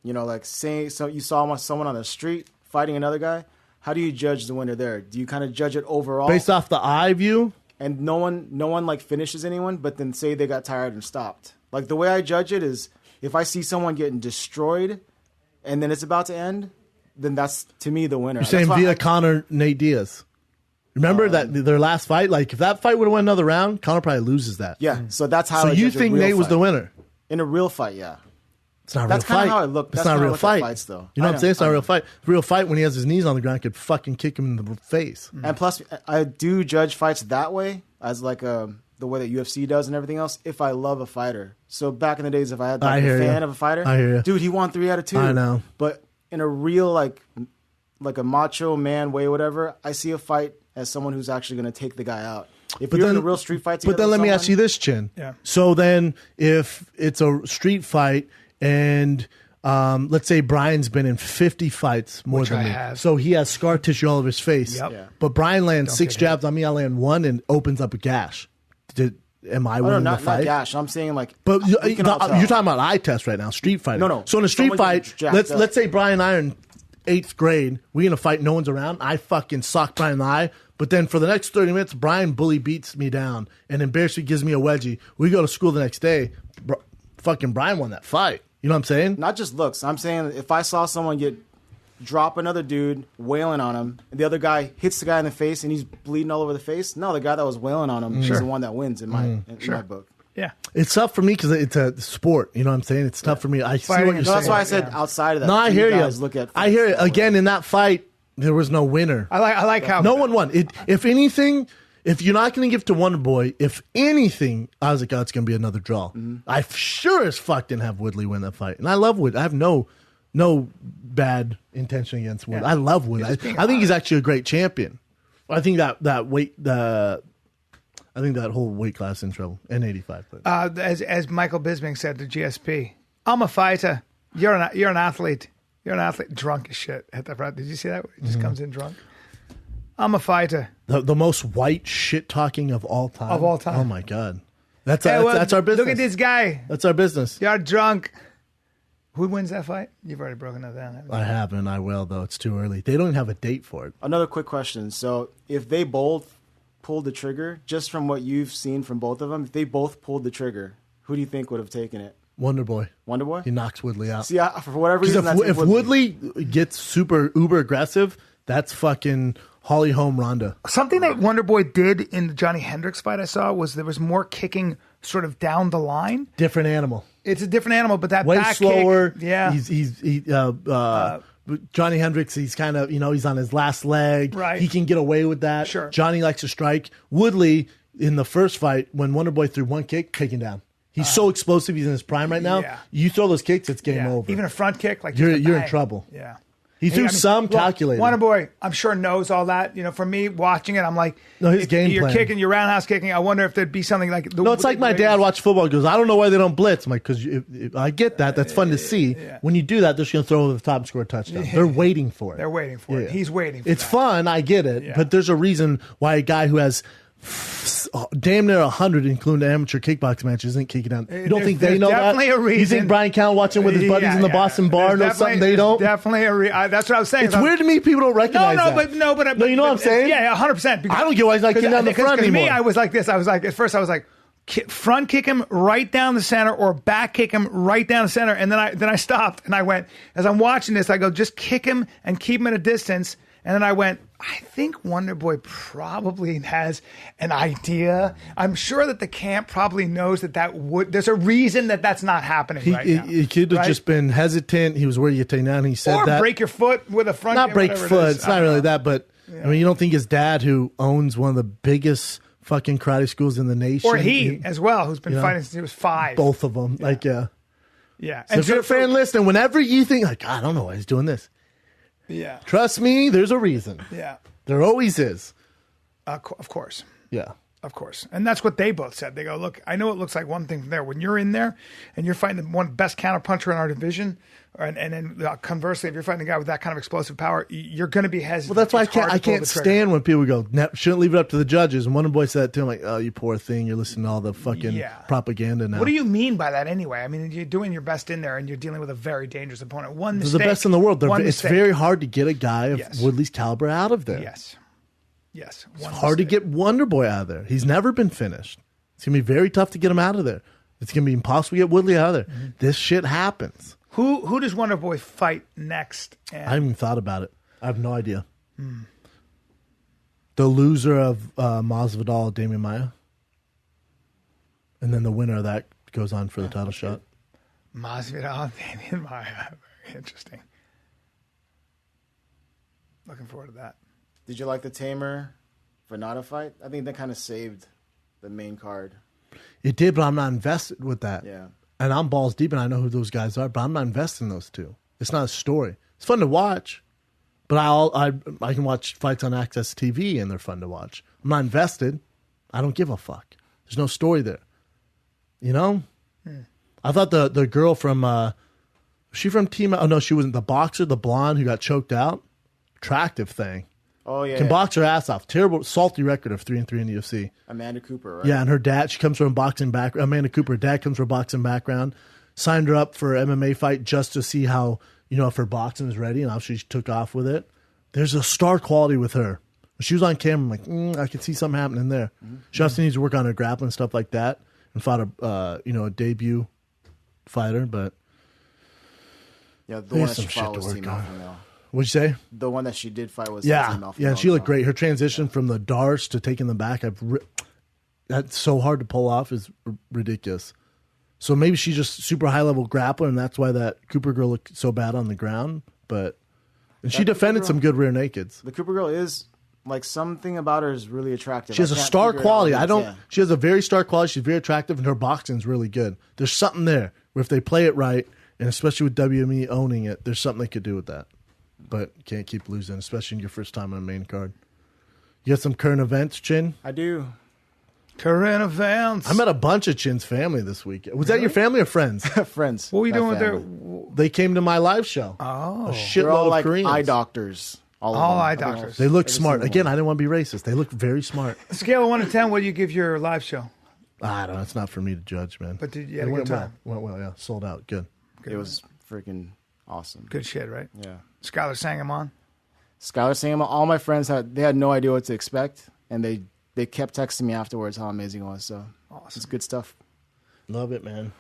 like say so you saw someone on the street fighting another guy? How do you judge the winner there? Do you kind of judge it overall? Based off the eye view? And no one like finishes anyone, but then say they got tired and stopped. Like the way I judge it is if I see someone getting destroyed and then it's about to end, then that's to me the winner. You're saying via Conor, Nate Diaz. Remember that their last fight? Like if that fight would have went another round, Conor probably loses that. Yeah, so that's how So I you judge a think real Nate was fight. the winner? In a real fight, yeah. It's not a That's real fight. kinda how I look. It's That's not a kinda real look at fight. fights, though. You know I what I'm saying? It's know, not a I real know. fight. Real fight when he has his knees on the ground could fucking kick him in the face. And plus, I do judge fights that way as like the way that UFC does and everything else. If I love a fighter, so back in the days, if I had I like hear a fan ya. of a fighter, I hear ya. dude, he won 3 out of 2. I know. But in a real like a macho man way, whatever, I see a fight as someone who's actually going to take the guy out. If you're in a real street fight, But then let me ask you this, Chin. Yeah. So then, if it's a street fight and let's say Brian's been in 50 fights more Which than I me, have. so he has scar tissue all over his face. Yep. Yeah. But Brian lands Don't 6 get hit. jabs on me. I land 1 and opens up a gash. Am I Oh, no, winning not the fight? gash. I'm saying like, But we can all tell. you're talking about eye test right now, street fighting. No. So in a street Someone fight, getting jacked up. let's say Brian and I are in 8th grade. We in a fight, no one's around. I fucking sock Brian in the eye. But then for the next 30 minutes, Brian bully beats me down and embarrassingly gives me a wedgie. We go to school the next day. Fucking Brian won that fight. You know what I'm saying? Not just looks. I'm saying if I saw someone drop another dude wailing on him, and the other guy hits the guy in the face and he's bleeding all over the face, no, the guy that was wailing on him is the one that wins in my book. Yeah. It's tough for me because it's a sport. You know what I'm saying? It's tough for me. I see Fighting what you're is So saying. that's why I said outside of that. No, I you hear you. guys Look at I hear it. fights that Again, way. in that fight, there was no winner. I like how No one won. If anything, if you're not going to give to Wonder Boy, if anything, I was like, oh, it's going to be another draw. I sure as fuck didn't have Woodley win that fight. And I love Wood. I have no bad intention against Wood. Yeah. I love Wood. I think he's actually a great champion. I think that weight, I I think that whole weight class in trouble. N85. But As Michael Bisping said to GSP, I'm a fighter. You're an athlete. You're an athlete. Drunk as shit at the front. Did you see that? He just comes in drunk. I'm a fighter. The most white shit talking of all time. Of all time. Oh my god. That's our business. Look at this guy. That's our business. You're drunk. Who wins that fight? You've already broken that down. I haven't. I will, though. It's too early. They don't even have a date for it. Another quick question. So if they both pulled the trigger, just from what you've seen from both of them, if they both pulled the trigger, who do you think would have taken it? Wonder Boy. Wonder Boy? He knocks Woodley out. See, for whatever reason, if Woodley gets super uber aggressive, that's fucking Holly Holm Ronda. Something that Wonder Boy did in the Johnny Hendricks fight I saw was there was more kicking sort of down the line. Different animal. It's a different animal, but that way back slower. Kick, yeah. Johnny Hendricks, he's kind of, he's on his last leg. Right. He can get away with that. Sure. Johnny likes to strike. Woodley, in the first fight, when Wonder Boy threw one kick, taken down. He's so explosive. He's in his prime right now. Yeah. You throw those kicks, it's game over. Even a front kick, like you're bang. in trouble. Yeah. He threw some calculated. Wonder Boy, I'm sure knows all that. For me watching it, I'm like, no, his game you're plan. Kicking, you're roundhouse kicking. I wonder if there'd be something like. No, it's like my dad watched football. He goes, I don't know why they don't blitz. I'm like, because I get that. That's fun to see. Yeah. When you do that, they're just going to throw over the top and score a touchdown. They're waiting for it. They're waiting for it. He's waiting for It's that. fun. I get it. Yeah. But there's a reason why a guy who has damn near 100, including amateur kickboxing matches, isn't kicking out. You don't think they know that? Definitely a reason. You think Brian Callen watching with his buddies in the Boston bar knows something they don't? Definitely that's what I was saying. It's weird to me people don't recognize that. No, you know what I'm saying? Yeah, 100%. I don't get why he's not kicking down the front anymore. Me, I was like this. I was like, at first I was like, front kick him right down the center or back kick him right down the center. And then I stopped and I went, as I'm watching this, I go, just kick him and keep him at a distance. And then I went, I think Wonder Boy probably has an idea. I'm sure that the camp probably knows there's a reason that's not happening right now. He could have just been hesitant. He was worried you take down. He said or that. break your foot with a front Not kick, break whatever foot. it is. It's not really that, but I mean, you don't think his dad, who owns one of the biggest fucking karate schools in the nation. Or he as well, who's been fighting since he was 5. Both of them. Yeah. Yeah. So if you're a fan listening, whenever you think, like, I don't know why he's doing this. Yeah. Trust me, there's a reason. Yeah. There always is. Of course. Yeah. Of course. And that's what they both said. They go, look, I know it looks like one thing from there. When you're in there and you're fighting the one best counterpuncher in our division, and then conversely, if you're fighting a guy with that kind of explosive power, you're going to be hesitant. Well, that's why I can't stand when people go, shouldn't leave it up to the judges. And Wonder Boy said that too. I'm like, oh, you poor thing. You're listening to all the fucking propaganda now. What do you mean by that anyway? I mean, you're doing your best in there and you're dealing with a very dangerous opponent. One mistake. They're the best in the world. It's mistake. very hard to get a guy of Woodley's caliber out of there. Yes. It's hard to get Wonder Boy out of there. He's never been finished. It's going to be very tough to get him out of there. It's going to be impossible to get Woodley out of there. Mm-hmm. This shit happens. Who does Wonder Boy fight next? I haven't even thought about it. I have no idea. The loser of Masvidal, Damian Maia. And then the winner of that goes on for the title shot. Masvidal, Damian Maia. Very interesting. Looking forward to that. Did you like the Tamer Venata fight? I think that kind of saved the main card. It did, but I'm not invested with that. Yeah. And I'm balls deep, and I know who those guys are, but I'm not invested in those two. It's not a story. It's fun to watch, but I can watch fights on Access TV, and they're fun to watch. I'm not invested. I don't give a fuck. There's no story there. You know? I thought the girl from, was she from Team? Oh, no, she wasn't. The boxer, the blonde who got choked out. Attractive thing. Oh, yeah. Can box her ass off. Terrible, salty record of 3-3 in the UFC. Amanda Cooper, right? Yeah, and her dad, she comes from a boxing background. Amanda Cooper, her dad comes from a boxing background. Signed her up for an MMA fight just to see how, if her boxing is ready, and obviously she took off with it. There's a star quality with her. When she was on camera, I'm like, I can see something happening there. Mm-hmm. She also needs to work on her grappling and stuff like that, and fought a debut fighter, but yeah, the one that she fought was Team Alpha Male. What'd you say? The one that she did fight was Team Alpha Male. Yeah, she looked great. Her transition from the darts to taking them back, that's so hard to pull off, is ridiculous. So maybe she's just super high level grappler, and that's why that Cooper girl looked so bad on the ground. And she defended some good rear nakeds. The Cooper girl is something about her is really attractive. She has a star quality. She has a very star quality. She's very attractive, and her boxing's really good. There's something there where if they play it right, and especially with WME owning it, there's something they could do with that. But you can't keep losing, especially in your first time on a main card. You got some current events, Chin? I do. Current events. I met a bunch of Chin's family this weekend. Was that your family or friends? Friends. What were you not doing with family. their? They came to my live show. Oh, A They're shitload all of like Koreans. eye doctors. All of All them. eye I think doctors. They look every smart. single Again, one. I didn't want to be racist. They look very smart. scale of 1 to 10. What do you give your live show? I don't know. It's not for me to judge, man. But did you It have a good went time? well. Went well, yeah. Sold out. Good. It was freaking awesome. Good shit, right? Yeah. Skylar sang him on. Skylar Sam, all my friends had no idea what to expect, and they kept texting me afterwards how amazing it was. So it's good stuff. Love it, man.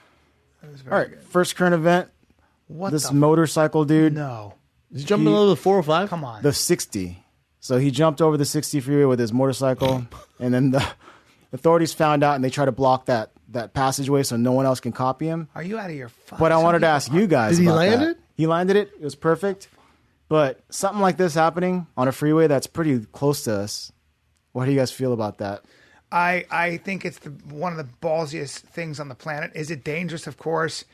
It was All very right, good. first current event. What This the motorcycle dude, No. Did you jump into the 405? Come on. the 60. So he jumped over the 60 freeway with his motorcycle, and then the authorities found out, and they tried to block that passageway so no one else can copy him. Are you out of your fucking... But I wanted to ask you guys. Did he about land that. it? He landed it. It was perfect. But something like this happening on a freeway that's pretty close to us. What do you guys feel about that? I think it's one of the ballsiest things on the planet. Is it dangerous? Of course.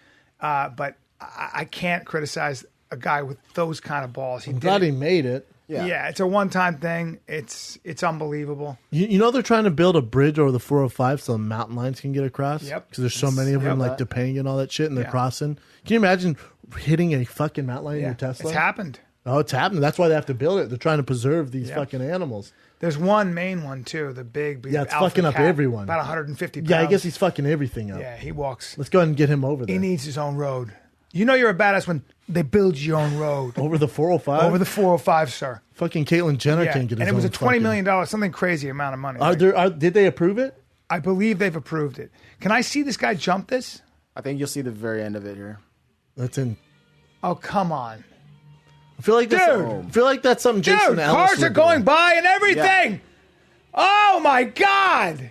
But I can't criticize a guy with those kind of balls. I'm glad he made it. Yeah, it's a one-time thing. It's unbelievable. You know they're trying to build a bridge over the 405 so the mountain lions can get across? Yep. Because there's so many of them, like Topanga and all that shit, and they're Yeah. crossing. Can you imagine hitting a fucking mountain lion in Yeah, your Tesla? it's happened. Oh, it's happening. That's why they have to build it. They're trying to preserve these Yeah. fucking animals. There's one main one too, the big Yeah, it's alpha fucking up cat, everyone. About 150 pounds. Yeah, I guess he's fucking everything up. Yeah, he walks. Let's go ahead and get him over there. He needs his own road. You know you're a badass when they build your own road. Over the 405? Over the 405, sir. Fucking Caitlyn Jenner Yeah. can't get his And it was own a $20 fucking- million, something crazy amount of money. Did they approve it? I believe they've approved it. Can I see this guy jump this? I think you'll see the very end of it here. That's in. Oh, come on. I feel like that's, Dude! I feel like that's something Jason Dude, Ellis cars would are going do. by and everything. Oh, my God.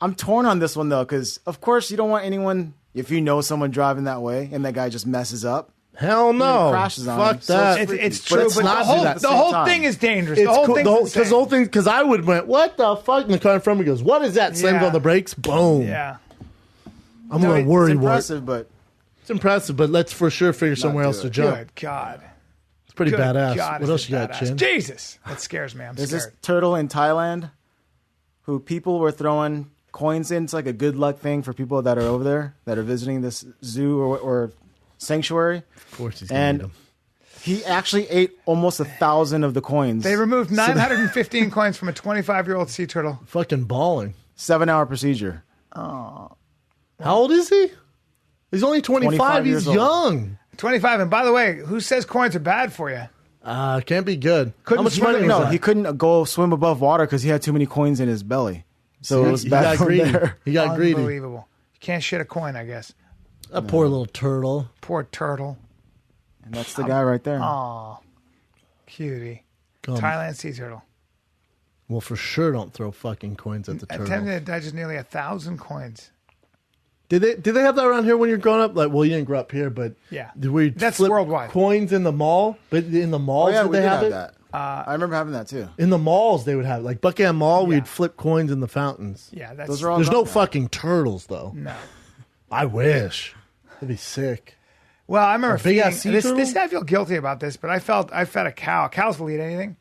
I'm torn on this one though, because of course you don't want anyone, if you know someone driving that way and that guy just messes up. Hell no. crashes on Fuck him. So that. It's But true, it's but not the do whole, that at the the same whole time. thing is dangerous. It's the whole cool. thing's Because the insane. whole thing, because I would went, what the fuck? And the car in front of me goes, what is that? Slams Yeah. on the brakes. Boom. Yeah. I'm No, going it's to worry. It's Wart. impressive, but It's impressive, but let's for sure figure somewhere do else to it. jump. Good God. It's pretty Good badass. God, What is else it you got, badass. Chin? Jesus. That scares me. I'm there's scared. this turtle in Thailand who people were throwing coins in. It's like a good luck thing for people that are over there that are visiting this zoo or sanctuary. Of course he's going And to he actually ate almost 1,000 of the coins. They removed 915 coins from a 25-year-old sea turtle. fucking balling. 7-hour procedure. How old is he? He's only 25. 25 He's years old. young. 25. And by the way, who says coins are bad for you? Can't be good. Couldn't How much swim money in was No, that? he couldn't go swim above water because he had too many coins in his belly. So it was he bad got from greedy. there. He got greedy. Unbelievable. You can't shit a coin, I guess. A poor little turtle. Poor turtle. And that's the guy right there. Aw. Cutie. Come. Thailand sea turtle. Well, for sure, don't throw fucking coins at the turtle. Attempted to digest nearly 1,000 coins. Did they have that around here when you were growing up? Like, well, you didn't grow up here, but Yeah. did we That's flip worldwide. coins in the mall? But in the Oh, malls, yeah, did we they did have have it? that. I remember having that too. In the malls, they would have it. Like Buckingham Mall, Yeah. we'd flip coins in the fountains. Yeah, that's... Those are all There's no gone now. fucking turtles though. No. I wish. That'd be sick. Well, I remember big ass feeding... sea This, turtle? I feel guilty about this, but I fed a cow. Cows will eat anything.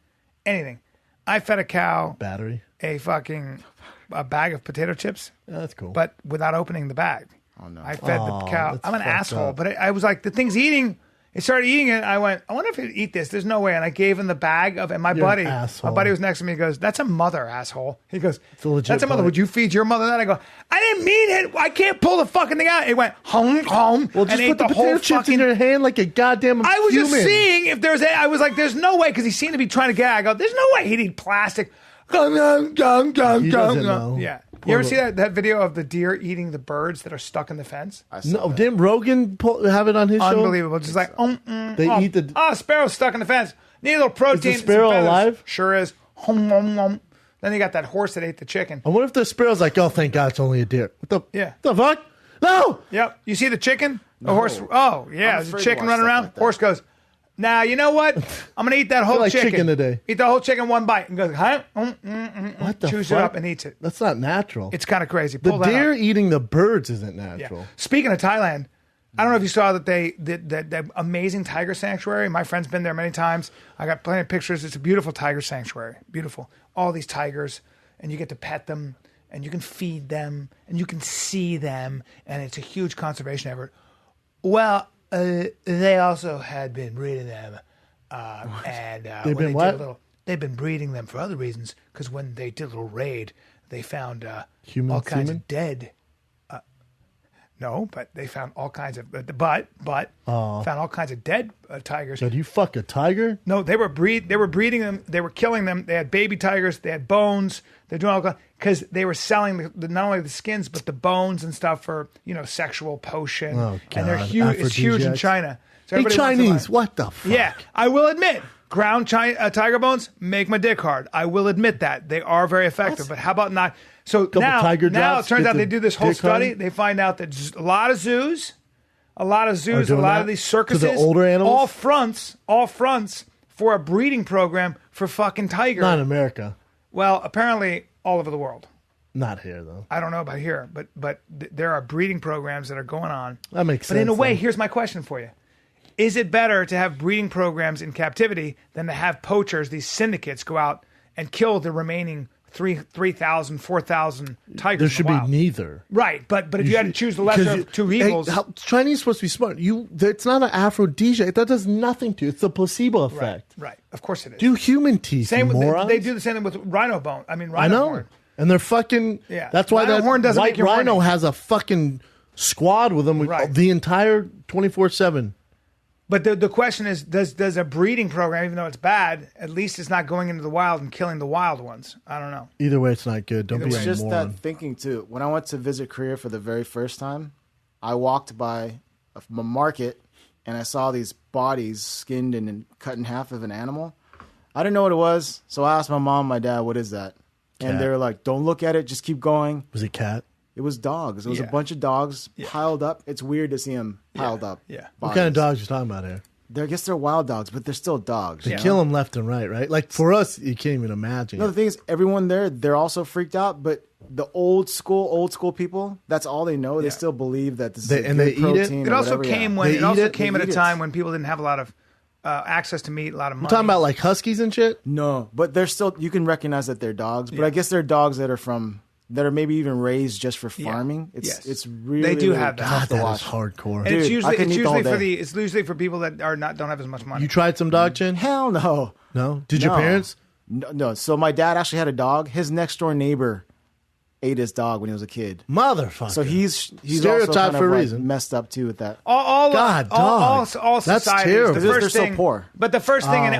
Anything. I fed a cow Battery. a bag of potato chips, Yeah, that's cool. but without opening the bag. Oh, no. I fed Oh, the cow. that's I'm an fucked asshole, up. but I was like, the thing's eating. It started eating it. I went, I wonder if it'd eat this. There's no way. And I gave him the bag of, and my You're an buddy, asshole. my buddy was next to me. He goes, "That's a mother, asshole." He goes, a legit "That's a mother. bite. Would you feed your mother that?" I go, "I didn't mean it. I can't pull the fucking thing out." It went home, well, just and ate put the the whole potato chips fucking. in your hand like a goddamn I was human. just seeing if there's. I was like, "There's no way," because he seemed to be trying to get out. I go, "There's no way he'd eat plastic." He doesn't know. Yeah. Poor You ever see little- that video of the deer eating the birds that are stuck in the fence? I saw No, that. didn't Rogan have it on his show? Unbelievable. Just like, They eat the- sparrow's stuck in the fence. Need a little protein. Is the sparrow some feathers. alive? Sure is. Then you got that horse that ate the chicken. I wonder if the sparrow's like, oh, thank God, it's only a deer. What the? Yeah. The fuck? No. Yep. You see the chicken? The horse. Oh, yeah. I'm There's a afraid to chicken watch running stuff around. like that. Horse goes, "Now, you know what? I'm going to eat that whole like chicken. chicken today. Eat the whole chicken one bite." And goes, "Huh?" What the Chews fuck? it up and eats it. That's not natural. It's kind of crazy. the Pull that deer up. eating the birds isn't Yeah. natural. Speaking of Thailand, I don't know if you saw that that amazing tiger sanctuary. My friend's been there many times. I got plenty of pictures. It's a beautiful tiger sanctuary. Beautiful. All these tigers, and you get to pet them. and you can feed them and you can see them, and it's a huge conservation effort. Well, they also had been breeding them, and They've when been they what? did a little, they've been breeding them for other reasons. Because when they did a little raid, they found Human all kinds semen? of dead. No, but they found all kinds of found all kinds of dead tigers. Did you fuck a tiger? No, they were breeding them. They were killing them. They had baby tigers. They had bones. They're doing all because they were selling not only the skins but the bones and stuff for sexual potion. Oh, and they're God. huge. It's huge in Aphrodisiacs. China. So Hey, everybody wants to Chinese, buy- what the fuck? Yeah, I will admit, ground tiger bones make my dick hard. I will admit that they are very effective. But how about not? So now tiger it drops, turns get out the they do this whole dick hard? study. They find out that a lot of zoos, a lot doing of that these to circuses, the older animals? all fronts for a breeding program for fucking tiger. Not in America. Well, apparently all over the world. Not here, though. I don't know about here, but there are breeding programs that are going on. That makes But in a sense, way, though. here's my question for you. Is it better to have breeding programs in captivity than to have poachers, these syndicates, go out and kill the remaining 3,000, 4,000 tigers? There should in the be wild? neither. Right, but if you had to choose the lesser of two evils, Chinese supposed to be smart. It's not an aphrodisiac. That does nothing to you. It's the placebo effect. right, of course it is. Do human teeth, Same with morons. they do the same thing with rhino bone. I mean, I rhino know. horn. And they're fucking. Yeah. That's why Rhino that horn doesn't white make you rhino horny. has a fucking squad with them Right. the entire 24/7. But the question is, does a breeding program, even though it's bad, at least it's not going into the wild and killing the wild ones? I don't know. Either way, it's not good. Don't be It's a just moron. that thinking too. When I went to visit Korea for the very first time, I walked by a market and I saw these bodies skinned and cut in half of an animal. I didn't know what it was, so I asked my mom, my dad, "What is that?" And Cat. they were like, "Don't look at it. Just keep going." Was it cat? It was dogs. It was Yeah. a bunch of dogs piled up. It's weird to see them piled up. Yeah. What kind of dogs you talking about here? I guess they're wild dogs, but they're still dogs. They kill them left and right, right? Like for us, you can't even imagine. No, the thing is, everyone there, they're also freaked out, but the old school people, that's all they know. They still believe that this is a And good they eat it? protein. It or also whatever, came yeah. when They it also eat it? came They at a eat it. time when people didn't have a lot of access to meat, a lot of money. We're talking about like huskies and shit. No, but they're still, you can recognize that they're dogs, but Yeah. I guess they're dogs that are maybe even raised just for farming. Yes. It's really, They do really have that. tough God, to that watch. is hardcore. And Dude, it's I usually can eat all day. it's usually for people that don't have as much money. You tried some dog chin? Hell no. No. Did your No. parents? No. So my dad actually had a dog. His next door neighbor ate his dog when he was a kid. Motherfucker. So he's Stereotype also kind for of a like reason. messed up too with that. all God, all dog. That's societies. terrible. The They're first so thing, poor. But the first thing in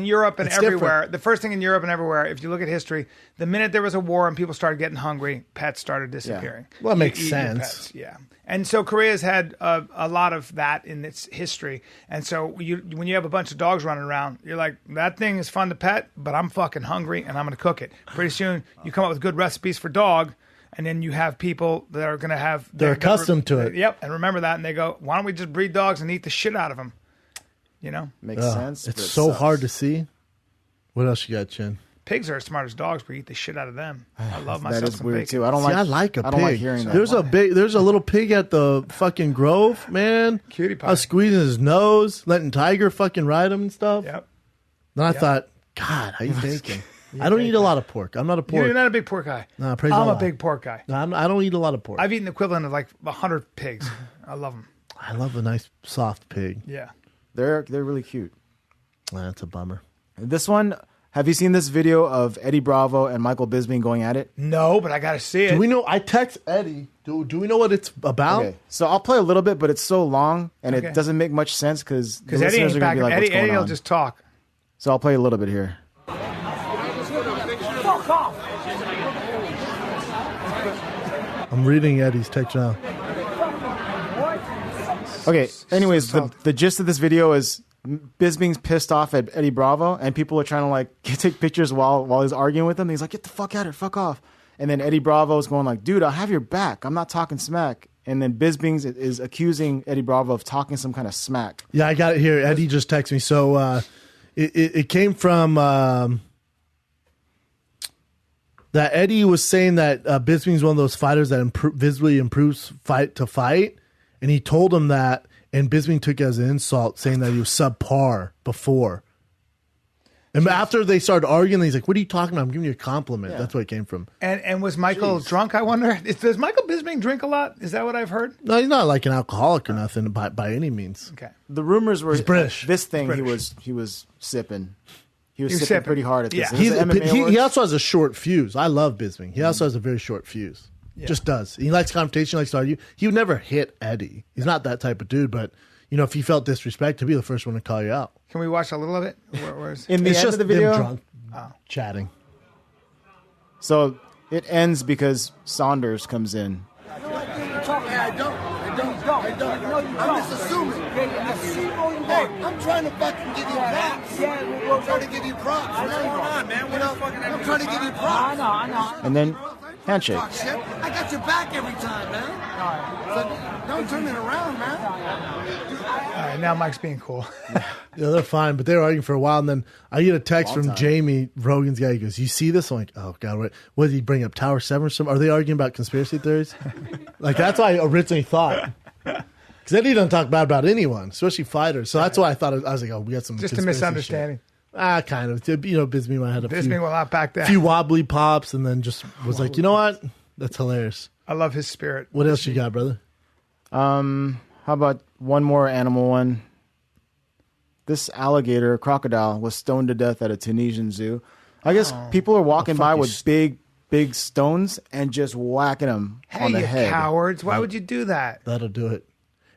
Europe and It's everywhere, different. the first thing in Europe and everywhere, if you look at history, the minute there was a war and people started getting hungry, pets started disappearing. Well, it You makes eat your sense. pets, yeah. And so Korea's had a lot of that in its history. And so when you have a bunch of dogs running around, you're like, that thing is fun to pet, but I'm fucking hungry and I'm going to cook it. Pretty soon you come up with good recipes for dog. And then you have people that are going to have... They're accustomed to it. Yep, and remember that. And they go, why don't we just breed dogs and eat the shit out of them? You know? Makes Ugh, sense. it's but it so sucks. hard to see. What else you got, Chin? Pigs are as smart as dogs, but you eat the shit out of them. I love myself That is some weird bacon. too. I don't See, like. I like a pig. I don't like hearing that. There's a little pig at the fucking Grove, man. Cutie pie. I was squeezing his nose, letting Tiger fucking ride him and stuff. Yep. Then I thought, God, how you thinking? I don't eat a lot of pork. I'm not a pork. You're not a big pork guy. Nah, praise I'm a Allah. big pork guy. No, I don't eat a lot of pork. I've eaten the equivalent of like 100 pigs. I love them. I love a nice soft pig. Yeah. They're really cute. That's a bummer. This one. Have you seen this video of Eddie Bravo and Michael Bisping going at it? No, but I got to see it. Do we know? I text Eddie. Do we know what it's about? Okay, so I'll play a little bit, but it's so long and Okay. it doesn't make much sense because the Because Eddie listeners ain't are going back. to be like, "What's going Eddie will on?" just talk. So I'll play a little bit here. I'm reading Eddie's text now. Okay. Anyways, the gist of this video is Bisping's pissed off at Eddie Bravo, and people are trying to like take pictures while he's arguing with him. He's like, "Get the fuck out of here, fuck off!" And then Eddie Bravo is going like, "Dude, I'll have your back. I'm not talking smack." And then Bisping is accusing Eddie Bravo of talking some kind of smack. Yeah, I got it here. Eddie just texted me. So it came from that Eddie was saying that Bisping's one of those fighters that visibly improves fight to fight, and he told him that, and Bisping took it as an insult, saying that he was subpar before. And after they started arguing, he's like, "What are you talking about? I'm giving you a compliment." Yeah. That's where it came from. And was Michael drunk, I wonder? Does Michael Bisping drink a lot? Is that what I've heard? No, he's not like an alcoholic or nothing by any means. Okay. The rumors were British. This thing British. he was sipping. He was was sipping sipping. pretty hard at this. Yeah. This is the MMA He awards. also has a short fuse. I love Bisping. He also has a very short fuse. Yeah. Just does. He likes confrontation, likes to argue. He would never hit Eddie. He's not that type of dude, but if he felt disrespect, he'd be the first one to call you out. Can we watch a little of it? Where's In the It's end just of the video, them drunk, chatting. so it ends because Saunders comes in. I don't. I'm just assuming. Hey, I'm trying to fucking give you props. I'm trying to give you props. I'm trying to give you props. I know. And then handshake. Talk shit. I got your back every time, man. So don't turn it around, man. all right, now Mike's being cool. Yeah, they're fine, but they were arguing for a while, and then I get a text from time. Jamie, Rogan's guy. He goes, "You see this?" I'm like, "Oh God, what did he bring up? Tower 7 or something? Are they arguing about conspiracy theories?" Like that's what I originally thought. Because Eddie doesn't talk bad about anyone, especially fighters. So that's why I thought I was like, "Oh, we got some Just a conspiracy misunderstanding. shit." Kind of. Bisbee might have had a Bisping will not back that. few wobbly pops, and then just was like, "You know what? That's hilarious." I love his spirit. What else you got, brother? How about one more animal one? This alligator, crocodile, was stoned to death at a Tunisian zoo. I guess people are walking by with big stones and just whacking them Hey, on the you head. cowards. Why would you do that? That'll do it.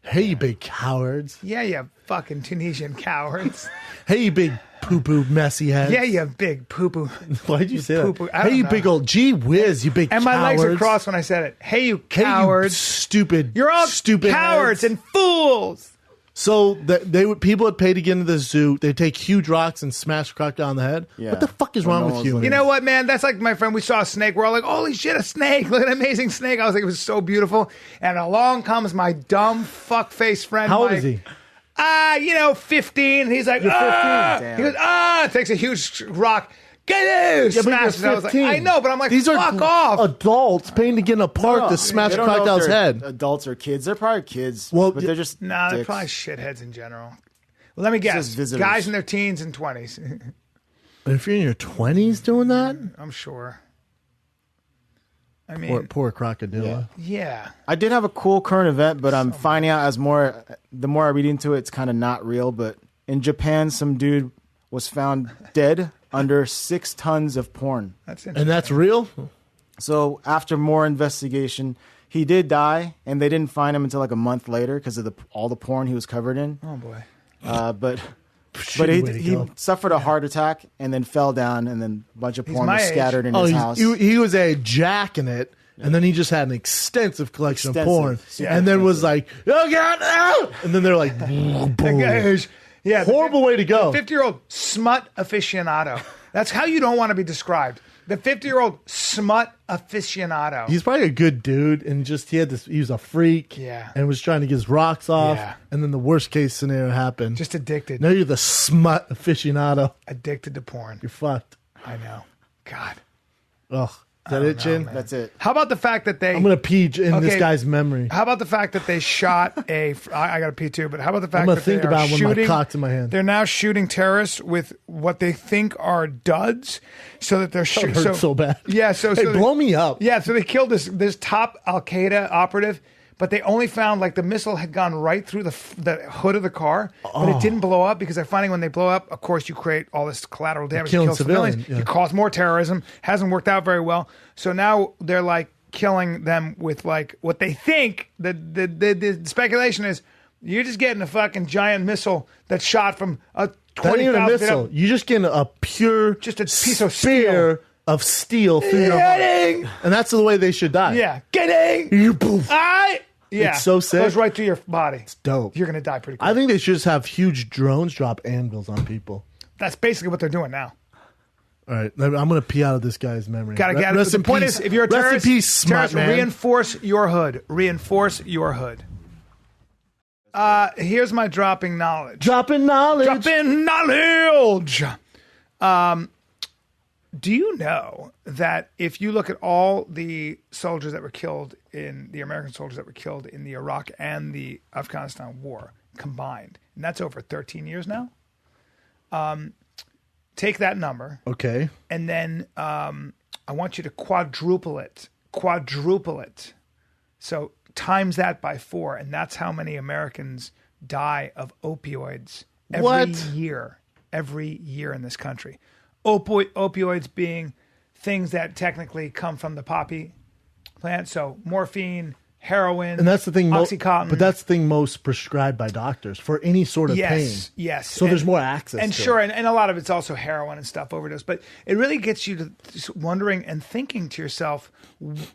Hey, you big cowards. Yeah, you fucking Tunisian cowards. Hey, you big poo-poo messy heads. Yeah, you big poo-poo. Why'd you say Poo-poo. that? I Hey, don't you know. big old gee whiz, you big And cowards. my legs are crossed when I said it. Hey, you Hey, cowards. you stupid. You're all stupid cowards heads. and fools. So people would pay to get into the zoo. They'd take huge rocks and smash a crocodile on the head. Yeah. What the fuck is Well, wrong no with one's you? looking. You know what, man? That's like my friend. We saw a snake. We're all like, holy shit, a snake. Look at an amazing snake. I was like, it was so beautiful. And along comes my dumb fuck-faced friend. How old Mike. is he? 15. And he's like, You're 15. Damn. He goes, takes a huge rock. Get it! Yeah, but Smashes it. you're I was like, 15. I know, but I'm like, These fuck are off. adults paying to get in a park to smash They a don't know if crocodile's they're head. Adults or kids? They're probably kids. Well, but they're just Nah, they're dicks. probably shitheads in general. Well, let me says guess. visitors. Guys in their teens and 20s. But if you're in your 20s doing that, I'm sure. I mean, poor crocodile. yeah. I did have a cool current event, but I'm finding out the more I read into it, it's kind of not real. But in Japan, some dude was found dead under 6 tons of porn. That's interesting. And that's real? So after more investigation, he did die, and they didn't find him until like a month later because of all the porn he was covered in. Oh, boy. But Shitty way to he go. suffered a heart attack and then fell down, and then a bunch of porn my was age. scattered in Oh, his house. he was a jack in it, and then he just had an extensive collection of porn, Extensive. and then was like, "Oh God!" ah!" And then they're like, boom. Yeah, Horrible way to go. 50-year-old smut aficionado. That's how you don't want to be described. The 50-year-old smut aficionado. He's probably a good dude, and just he was a freak, Yeah. and was trying to get his rocks off, Yeah. and then the worst case scenario happened. Just addicted. Now you're the smut aficionado. Addicted to porn. You're fucked. I know. God. Ugh. Is that it, Chin? That's it. How about the fact that they... I'm gonna pee in this Okay. guy's memory. How about the fact that they shot I got to pee too, but how about the fact gonna that think they are about when my shooting, cock's in my hand. They're now shooting terrorists with what they think are duds, so that they're That shooting hurts so bad. Yeah, so Hey, so blow me up. Yeah, so they killed this top Al Qaeda operative, but they only found like the missile had gone right through the hood of the car, but Oh. it didn't blow up because they're finding when they blow up, of course, you create all this collateral damage, killing you kill civilians, civilians, yeah. you cause more terrorism. Hasn't worked out very well. So now they're like killing them with like what they think. The speculation is you're just getting a fucking giant missile that's shot from a That ain't even a 20,000 missile. You're just getting a pure, Just a piece of spear of steel through your heart, Getting, and that's the way they should die. yeah, getting. You poof. Yeah, It's so sick. Goes right through your body. It's dope. You're gonna die pretty quick. I think they should just have huge drones drop anvils on people. That's basically what they're doing now. All right, I'm gonna pee out of this guy's memory. Gotta get it. Rest The in point peace. is, if you're a Rest terrorist, in peace, smart terrorist, man. reinforce your hood. Reinforce your hood. Here's my dropping knowledge. Dropping knowledge. Dropping knowledge. Do you know that if you look at all the soldiers that were killed the American soldiers that were killed in the Iraq and the Afghanistan war combined, and that's over 13 years now, take that number, Okay. and then I want you to quadruple it. Quadruple it. So times that by 4, and that's how many Americans die of opioids every year. Every year in this country. Opioids being things that technically come from the poppy plant. So morphine, heroin, And that's the thing, Oxycontin. but that's the thing most prescribed by doctors for any sort of pain. Yes. So there's more access. And to sure, it. and a lot of it's also heroin and stuff, overdose. But it really gets you to just wondering and thinking to yourself,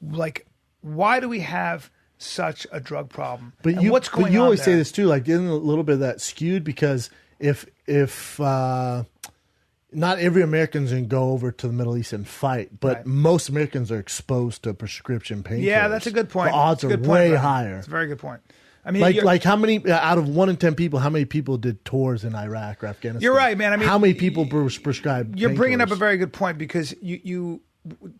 like, why do we have such a drug problem? But And you, what's going but you on always there? say this too, like isn't a little bit of that skewed because if not every American's going to go over to the Middle East and fight, but Right. most Americans are exposed to prescription painkillers. Yeah, that's a good point. The odds It's a are good point, way Brandon. higher. It's a very good point. I mean, Like how many out of 1 in 10 people? How many people did tours in Iraq or Afghanistan? You're right, man. I mean, how many people prescribed? You're bringing up a painkillers? very good point because you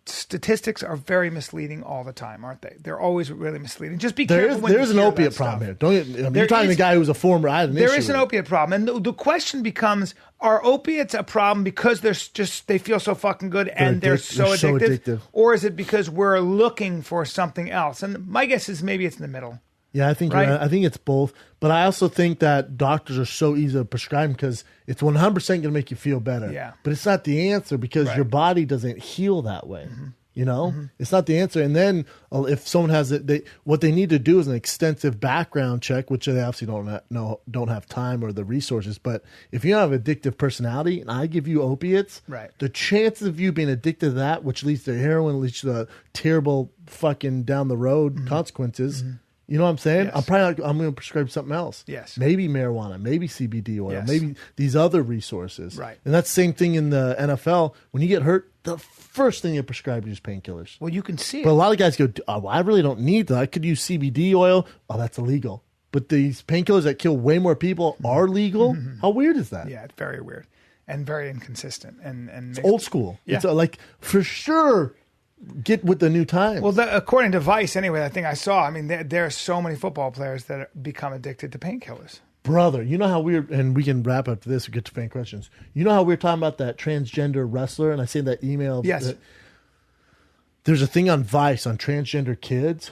statistics are very misleading all the time, aren't they? They're always really misleading. Just be careful when There's you an hear opiate that problem stuff. here. Don't get, I mean, There you're talking to is- a guy who's a former. I had an There issue is an with it. opiate problem, and the question becomes: are opiates a problem because they feel so fucking good and they're so addictive, or is it because we're looking for something else? And my guess is maybe it's in the middle. Yeah, I think Right? I think it's both, but I also think that doctors are so easy to prescribe because it's 100% going to make you feel better. Yeah. But it's not the answer because Right. your body doesn't heal that way. You know, it's not the answer. And then if someone has it, what they need to do is an extensive background check, which they obviously don't have time or the resources. But if you have addictive personality, and I give you opiates, Right. the chances of you being addicted to that, which leads to heroin, leads to the terrible fucking down the road consequences. You know what I'm saying? Yes. I'm going to prescribe something else. Yes. Maybe marijuana, maybe CBD oil, Yes. maybe these other resources. Right. And that's the same thing in the NFL. When you get hurt, the first thing you prescribe is painkillers. Well, you can see it. But a lot of guys go, oh, I really don't need that. I could use CBD oil. Oh, that's illegal. But these painkillers that kill way more people are legal. How weird is that? Yeah, it's very weird and very inconsistent and It's old school. Yeah. It's like, for sure, get with the new times. Well, according to Vice, anyway, that thing I saw. I mean, there are so many football players that become addicted to painkillers. Brother, you know how weird, and we can wrap up to this or get to fan questions. You know how we were talking about that transgender wrestler, and I sent that email. Yes. There's a thing on Vice on transgender kids.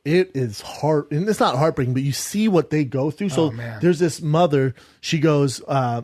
It is hard, and it's not heartbreaking, but you see what they go through. So man. there's this mother. She goes, I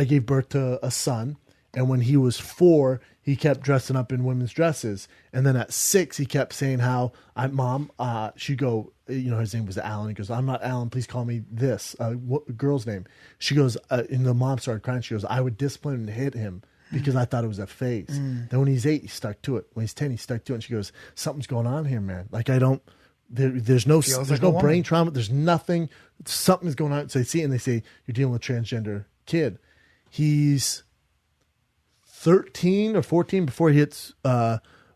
gave birth to a son, and when he was 4, he kept dressing up in women's dresses. And then at 6, he kept saying how, Mom, she'd go, you know, his name was Alan. He goes, I'm not Alan. Please call me this. What girl's name? She goes, and the mom started crying. She goes, I would discipline and hit him because I thought it was a phase. Then when he's 8, he stuck to it. When he's 10, he stuck to it. And she goes, something's going on here, man. Like, I don't, there's no like a woman. brain trauma. There's nothing. Something's going on. So they see it and they say, you're dealing with a transgender kid. He's 13 or 14 before he hits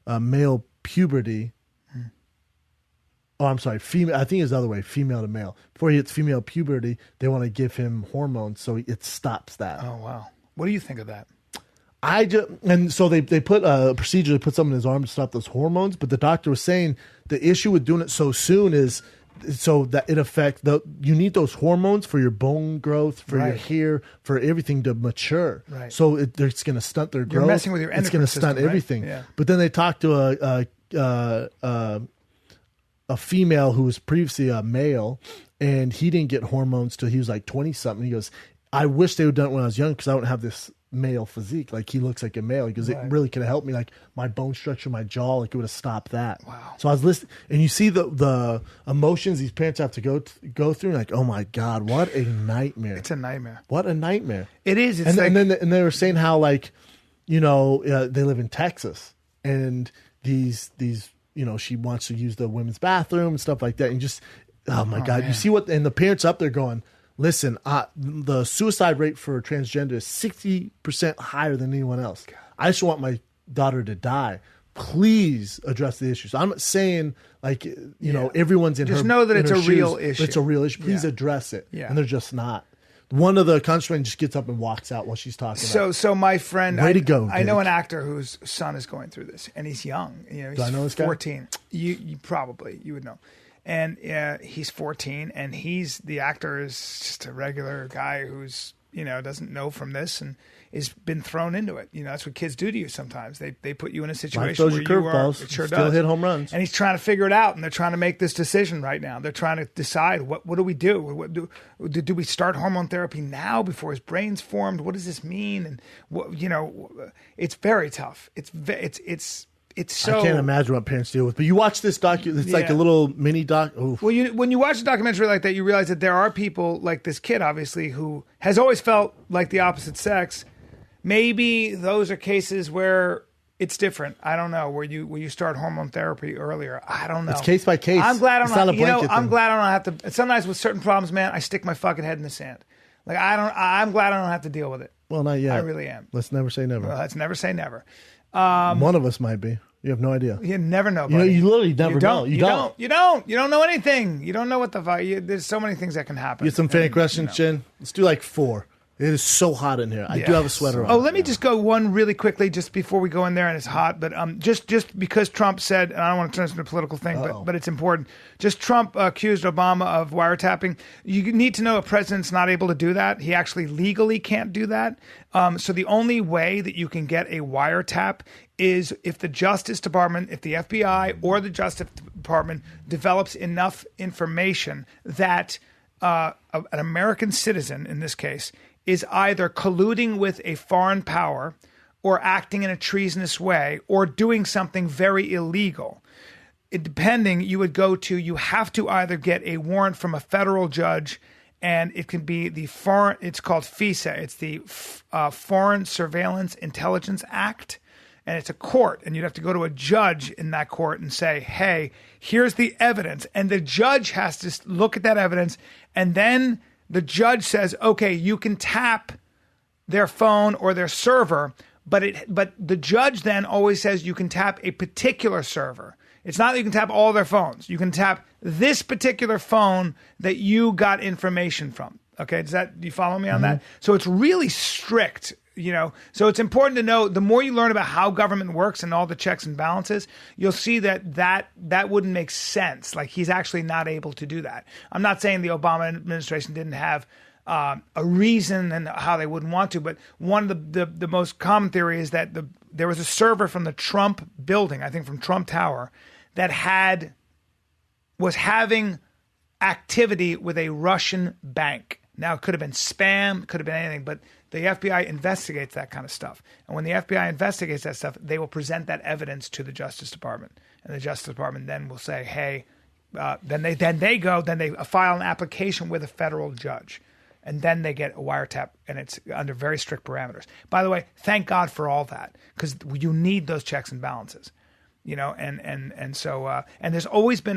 male puberty. Oh, I'm sorry, female. I think it's the other way, female to male. Before he hits female puberty, they want to give him hormones, so it stops that. Oh wow, what do you think of that? And so they put a procedure, they put something in his arm to stop those hormones. But the doctor was saying the issue with doing it so soon is so that it affects you need those hormones for your bone growth, for your Right. hair, for everything to mature. Right. So it's going to stunt their growth. messing with your It's going endocrine to stunt system, right? everything. Yeah. But then they talked to a female who was previously a male, and he didn't get hormones till he was like 20 something. He goes, I wish they would have done it when I was young because I don't have this male physique. Like, he looks like a male. He goes, it really could have helped me. Like, my bone structure, my jaw, like, it would have stopped that. Wow. So I was listening, and you see the emotions these parents have to go through. Like, oh my God, what a nightmare. It's a nightmare. What a nightmare. It is. It's And like, then they were saying how, like, you know, they live in Texas, and these you know, she wants to use the women's bathroom and stuff like that, and just, oh my God, man. you see what, and the parents up there going, listen, the suicide rate for transgender is 60% higher than anyone else. I just want my daughter to die. Please address the issue. So I'm not saying, like, you know, everyone's in Just her, know that in it's her a real shoes, issue. It's a real issue. Please Yeah. address it. Yeah. And they're just not. One of the congressmen just gets up and walks out while she's talking. So my friend, Way to go, I know Dick. an actor whose son is going through this, and he's young. You know, he's I know this guy? 14. You probably would know. And he's 14, and the actor is just a regular guy who's doesn't know from this and has been thrown into it. That's what kids do to you sometimes. They put you in a situation throws where you you are. curveballs, It sure still does. hit home runs. And he's trying to figure it out, and they're trying to make this decision right now. They're trying to decide what do we do? What do we start hormone therapy now before his brain's formed? What does this mean? And it's very tough. It's so. I can't imagine what parents deal with. But you watch this it's like a little mini doc. Oof. Well, when you watch a documentary like that, you realize that there are people like this kid, obviously, who has always felt like the opposite sex. Maybe those are cases where it's different. I don't know. Where you start hormone therapy earlier. I don't know. It's case by case. I'm glad It's not a blanket I'm thing. glad I don't have to. Sometimes with certain problems, man, I stick my fucking head in the sand. Like I'm glad I don't have to deal with it. Well, not yet. I really am. Let's never say never. Let's never say never. One of us might be. You have no idea. You never know, buddy. You literally never know. You don't. You don't know anything. You don't know what the fuck. There's so many things that can happen. Get some fan questions, Chin. Let's do like 4. It is so hot in here. I do have a sweater on. Oh, let me just go one really quickly just before we go in there, and it's hot. But just because Trump said, and I don't want to turn this into a political thing, but it's important. Just Trump accused Obama of wiretapping. You need to know a president's not able to do that. He actually legally can't do that. So the only way that you can get a wiretap is if the Justice Department, if the FBI or the Justice Department develops enough information that an American citizen, in this case, is either colluding with a foreign power or acting in a treasonous way or doing something very illegal. Depending, you have to either get a warrant from a federal judge, and it can be it's called FISA. It's the Foreign Surveillance Intelligence Act. And it's a court, and you'd have to go to a judge in that court and say, hey, here's the evidence. And the judge has to look at that evidence, and then the judge says, okay, you can tap their phone or their server, but the judge then always says you can tap a particular server. It's not that you can tap all their phones. You can tap this particular phone that you got information from. Okay, do you follow me on that? So it's really strict. So it's important to know, the more you learn about how government works and all the checks and balances, you'll see that wouldn't make sense. Like, he's actually not able to do that. I'm not saying the Obama administration didn't have a reason and how they wouldn't want to, but one of the most common theory is that there was a server from the Trump building, I think from Trump Tower, that was having activity with a Russian bank. Now, it could have been spam, could have been anything, but the FBI investigates that kind of stuff. And when the FBI investigates that stuff, they will present that evidence to the Justice Department. And the Justice Department then will say, hey, then they file an application with a federal judge. And then they get a wiretap, and it's under very strict parameters. By the way, thank God for all that, because you need those checks and balances. So there's always been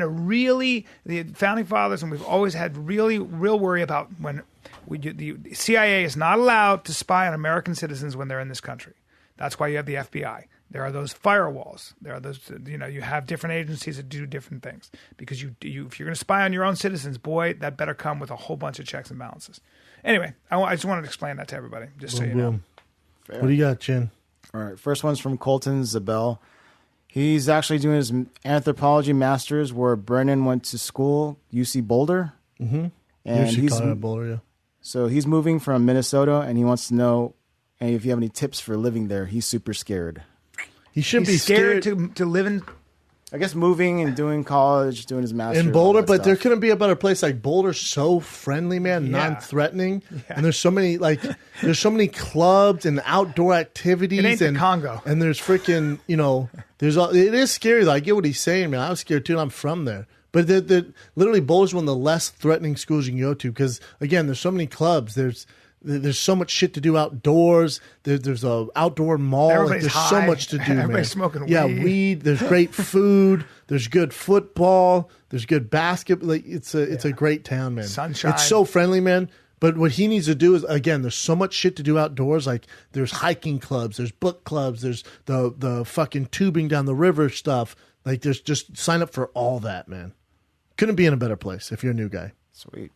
the founding fathers, and we've always had real worry about when the CIA is not allowed to spy on American citizens when they're in this country. That's why you have the FBI. There are those firewalls. There are those, you have different agencies that do different things, because if you're going to spy on your own citizens, boy, that better come with a whole bunch of checks and balances. Anyway, I just wanted to explain that to everybody, just so you know. What do you got, Chin? All right, first one's from Colton Zabel. He's actually doing his anthropology master's where Brennan went to school, UC Boulder. Mm-hmm. And UC Boulder, yeah. So he's moving from Minnesota, and he wants to know if you have any tips for living there. He's super scared. He shouldn't He's be scared to live in. I guess moving and doing college, doing his master's in Boulder, but stuff. there couldn't be a better place. Like, Boulder's so friendly, man, Yeah. non-threatening, and there's so many clubs and outdoor activities. It ain't the and Congo. And there's freaking, it is scary. Though. I get what he's saying, man. I was scared too, and I'm from there. But literally, Boulder's one of the less threatening schools you can go to because, again, there's so many clubs. There's so much shit to do outdoors. There's a outdoor mall. Everybody's there's high. so much to do, man. Everybody's smoking Yeah, weed. weed. There's great food. There's good football. There's good basketball. Like, it's a great town, man. Sunshine. It's so friendly, man. But what he needs to do is, again, there's so much shit to do outdoors. Like, there's hiking clubs. There's book clubs. There's the fucking tubing down the river stuff. Like, there's just sign up for all that, man. Couldn't be in a better place if you're a new guy. Sweet.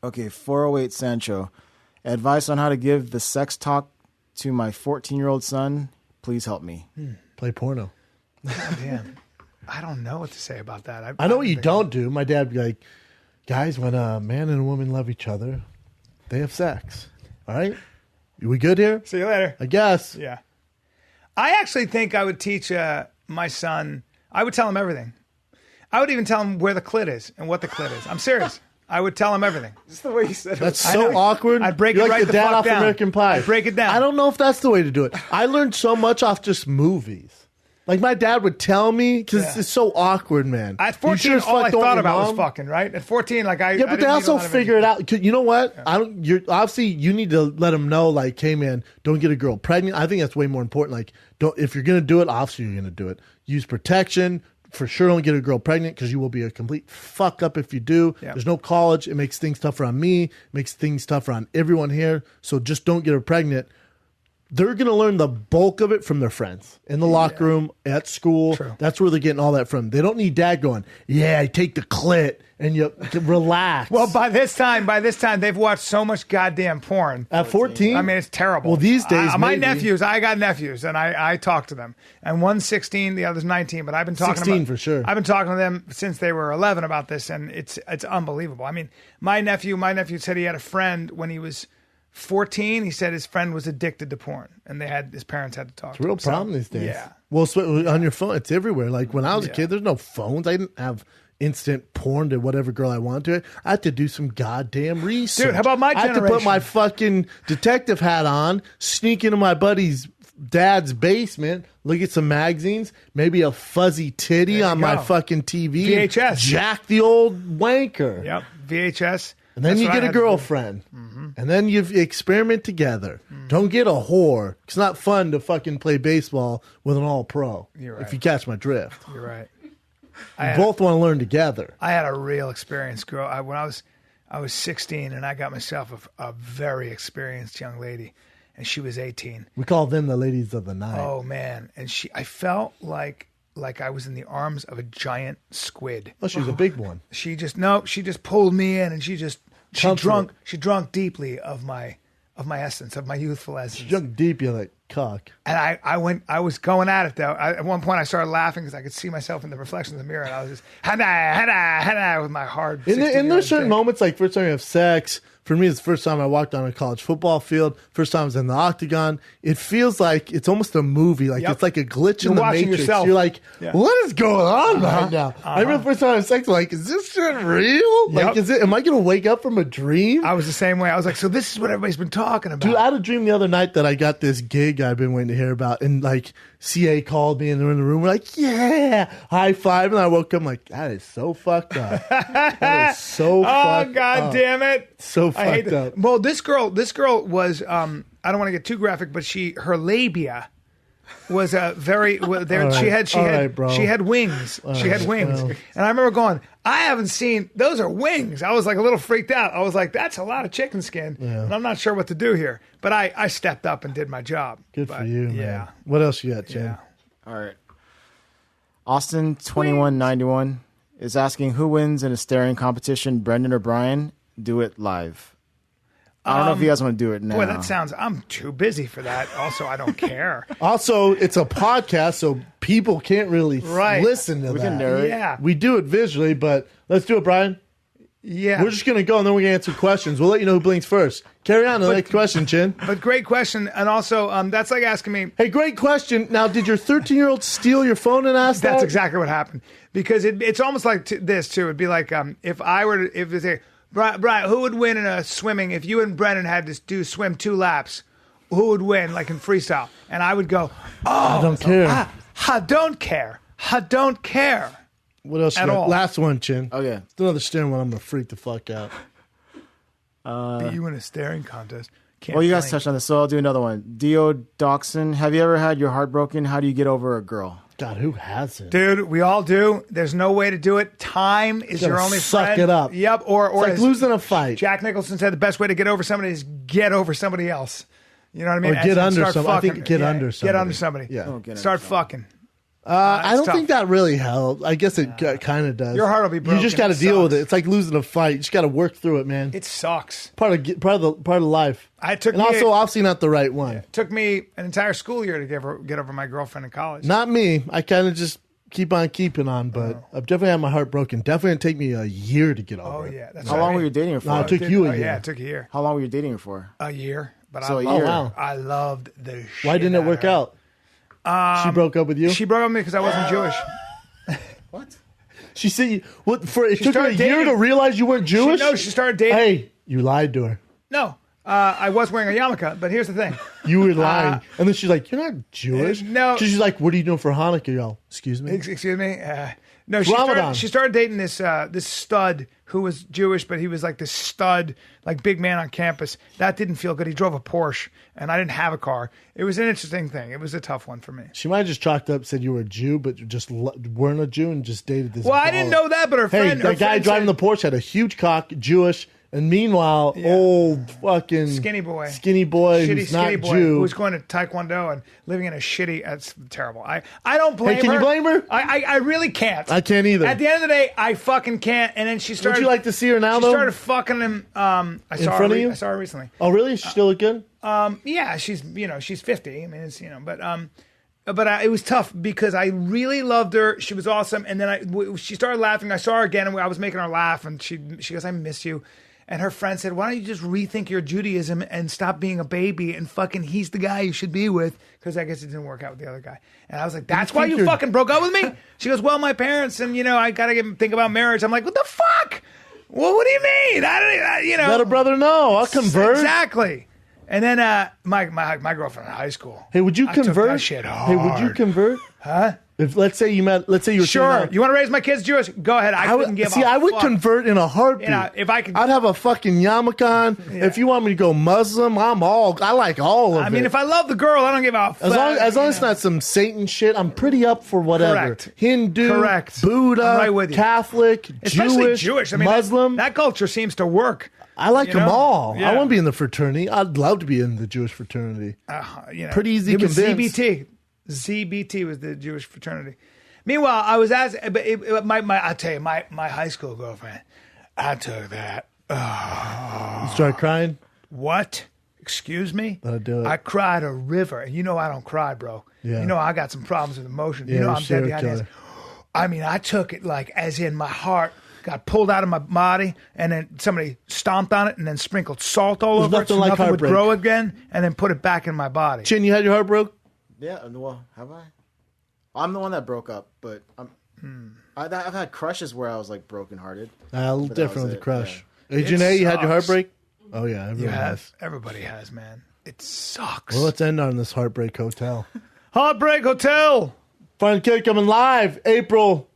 Okay, 408 Sancho. Advice on how to give the sex talk to my 14-year-old son. Please help me. Play porno. Oh, damn. I don't know what to say about that. I know what you don't do. My dad would be like, guys, when a man and a woman love each other, they have sex. All right, we good here? See you later. I guess. Yeah. I actually think I would teach my son, I would tell him everything. I would even tell him where the clit is and what the clit is. I'm serious. I would tell him everything. That's the way you said it. That's I so know. awkward. I'd break You're it like right the the dad fuck off down. American Pie. I'd break it down. I don't know if that's the way to do it. I learned so much off just movies. Like my dad would tell me because it's so awkward, man. At You 14, sure as all I fuck don't thought your about was mom? fucking, right? At 14, like I Yeah, but they also figure it out. You know what? I don't. You're obviously you need to let them know, like, hey, man, don't get a girl pregnant. I think that's way more important. Like, don't if you're gonna do it, obviously you're gonna do it. Use protection. For sure, don't get a girl pregnant because you will be a complete fuck up if you do. Yeah. There's no college. It makes things tougher on me. Makes things tougher on everyone here. So just don't get her pregnant. They're going to learn the bulk of it from their friends in the locker room, at school. True. That's where they're getting all that from. They don't need dad going, yeah, I take the clit and you relax. Well, by this time, they've watched so much goddamn porn. At 14? I mean, it's terrible. Well, these days, my maybe. nephews, I got nephews, and I talk to them. And one's 16, the other's 19. But I've been talking 16 about, for sure. I've been talking to them since they were 11 about this, and it's unbelievable. I mean, my nephew said he had a friend when he was 14. He said his friend was addicted to porn, and his parents had to talk. It's a real to him. problem these days. Yeah. Well, on your phone, it's everywhere. Like when I was a Yeah. kid, there's no phones. I didn't have instant porn to whatever girl I wanted to. I had to do some goddamn research. Dude, how about my I had to put generation? my fucking detective hat on, sneak into my buddy's dad's basement, look at some magazines, maybe a fuzzy titty There you on my go. fucking TV. VHS. Jack the old wanker. Yep. VHS. And then That's you what I get a had to do. girlfriend. And then you experiment together. Don't get a whore. It's not fun to fucking play baseball with an all-pro. You're right. If you catch my drift. You're right. You both want to learn together. I had a real experience, girl. When I was 16, and I got myself a very experienced young lady, and she was 18. We call them the ladies of the night. Oh man, and I felt like I was in the arms of a giant squid. Oh, she was a big one. She just pulled me in, and she Comfort. drunk deeply of my essence, of my youthful essence. Junk deep, you're like, cock. And I was going at it though. At one point I started laughing because I could see myself in the reflection of the mirror, and I was just hada with my hard. And 16-year-old there's certain dick. moments, like first time you have sex. For me, it's the first time I walked on a college football field. First time I was in the octagon. It feels like it's almost a movie. Like Yep. it's like a glitch You're in the watching Matrix. yourself. You're like, Yeah. what is going on right now? I remember the first time I had sex, like, is this shit real? Like, Yep. am I going to wake up from a dream? I was the same way. I was like, so this is what everybody's been talking about. Dude, I had a dream the other night that I got this gig I've been waiting to hear about, and like CA called me and they're in the room. We're like, yeah, high five, and I woke up. I'm like, that is so fucked up. That is so Oh fucked God up. damn it! So I hate fucked that. up. Well, this girl was. I don't want to get too graphic, but her labia was a very. There, All she right. had All right, bro. she had wings. She had wings, and I remember going, I haven't seen those are wings. I was like a little freaked out. I was like, that's a lot of chicken skin, and I'm not sure what to do here. But I stepped up and did my job. Good But, for you, man. Yeah. What else you got, Jen? Yeah. All right. Austin 2191 is asking who wins in a staring competition, Brendan or Brian? Do it live. I don't know if you guys want to do it now. Boy, that sounds. I'm too busy for that. Also, I don't care. Also, it's a podcast, so people can't really Right. listen to We that. can narrate. Yeah. We do it visually, but let's do it, Brian. Yeah. We're just going to go, and then we're going to answer questions. We'll let you know who blinks first. Carry on to the next question, Chin. But great question, and also that's like asking me. Hey, great question. Now, did your 13-year-old steal your phone and ask That's that? exactly what happened because it's almost like this too. It'd be like if they say, Brian, who would win in a swimming if you and Brennan had to swim 2 laps? Who would win, like in freestyle? And I would go, I don't care. I don't care. I don't care. What else you At got? all. Last one, Chin. Oh, yeah. It's another staring one. I'm going to freak the fuck out. Beat you in a staring contest. Can't Well, you guys blink. touched on this, so I'll do another one. Dio Doxson, have you ever had your heart broken? How do you get over a girl? God, who hasn't? Dude, we all do. There's no way to do it. Time is You your gotta only suck friend. it up. Yep. Or It's like as losing a fight. Jack Nicholson said the best way to get over somebody is get over somebody else. You know what I mean? Or get As in under start somebody. I think fucking. get under Get somebody. under somebody. Yeah. Oh, get Start under somebody. fucking. I it's don't tough. think that really helps. I guess it kind of does. Your heart will be broken. You just got to It deal with sucks. it. It's like losing a fight. You just got to work through it, man. It sucks. part of life. It took and me- also, obviously, not the right one. Took me an entire school year to get over my girlfriend in college. Not me. I kind of just keep on keeping on, but I've definitely had my heart broken. Definitely didn't take me a year to get over Oh it. yeah, that's How right. long were you dating her for? No, it took you a year. Yeah, it took a year. How long were you dating her for? A year, but So I a loved year. her. Oh, wow. I loved the shit. Why didn't it out of work her. out? She broke up with you? She broke up with me because I wasn't Jewish. What? She said, "What?" For it took her a started year dating- to realize you weren't Jewish. She started dating. Hey, you lied to her. No, I was wearing a yarmulke, but here's the thing. You were lying, and then she's like, "You're not Jewish." no. She's like, "What are you doing for Hanukkah?" Y'all, excuse me. Excuse me. No, Ramadan. she started dating this this stud who was Jewish, but he was like this stud, like big man on campus. That didn't feel good. He drove a Porsche, and I didn't have a car. It was an interesting thing. It was a tough one for me. She might have just chalked up, said you were a Jew, but you just weren't a Jew and just dated this. Well, I didn't know that, but her Hey, friend. that guy driving the Porsche had a huge cock, Jewish, and meanwhile, old fucking Skinny boy who's shitty not skinny boy Jew. who was going to Taekwondo and living in a shitty. That's terrible. I don't blame her. Hey, can you blame her? I really can't. I can't either. At the end of the day, I fucking can't. And then she started. Would you like to see her now, She though? started fucking him. I saw front her. of you? I saw her recently. Oh, really? She still look good? Yeah, she's 50. I mean, it's but it was tough because I really loved her. She was awesome, and then she started laughing. I saw her again, and I was making her laugh, and she goes, "I miss you." And her friend said, "Why don't you just rethink your Judaism and stop being a baby and fucking he's the guy you should be with?" Because I guess it didn't work out with the other guy. And I was like, "That's why think you you're- fucking broke up with me?" She goes, "Well, my parents and I gotta think about marriage." I'm like, "What the fuck? Well, what do you mean? Let a brother know. I'll convert. Exactly." And then my girlfriend in high school. Hey, would you I took convert? that shit Hey, would you hard. convert? Huh? If let's say you were Sure. sitting out- You want to raise my kids Jewish? Go ahead. I couldn't give a I would fuck. convert in a heartbeat. If I could, I'd have a fucking yarmulke on. If you want me to go Muslim, I like all of it. I mean, if I love the girl, I don't give a fuck. as long as it's not some Satan shit, I'm pretty up for whatever. Correct. Hindu, Correct. Buddha, I'm right with you. Catholic, Especially Jewish. I mean, Muslim. That culture seems to work. I like them all. Yeah. I want to be in the fraternity. I'd love to be in the Jewish fraternity. Pretty easy It was convinced. ZBT. ZBT was the Jewish fraternity. Meanwhile, I was I'll tell you, my high school girlfriend, I took that. You start crying. What? Excuse me? That'll do it. I cried a river. And I don't cry, bro. Yeah. I got some problems with emotion. Yeah, I'm serial dead behind killer. hands. I mean, I took it like as in my heart got pulled out of my body, and then somebody stomped on it and then sprinkled salt all There's over it nothing so like nothing would heartbreak. grow again, and then put it back in my body. Chin, you had your heart broke? Yeah, well, have I? I'm the one that broke up, but I've had crushes where I was like brokenhearted. A little But that different was with the it, crush. yeah. Hey, It Janae, you had your sucks. heartbreak? Oh, yeah. You Everyone has. have. Everybody has, man. It sucks. Well, let's end on this Heartbreak Hotel. Heartbreak Hotel. Final Kid coming live April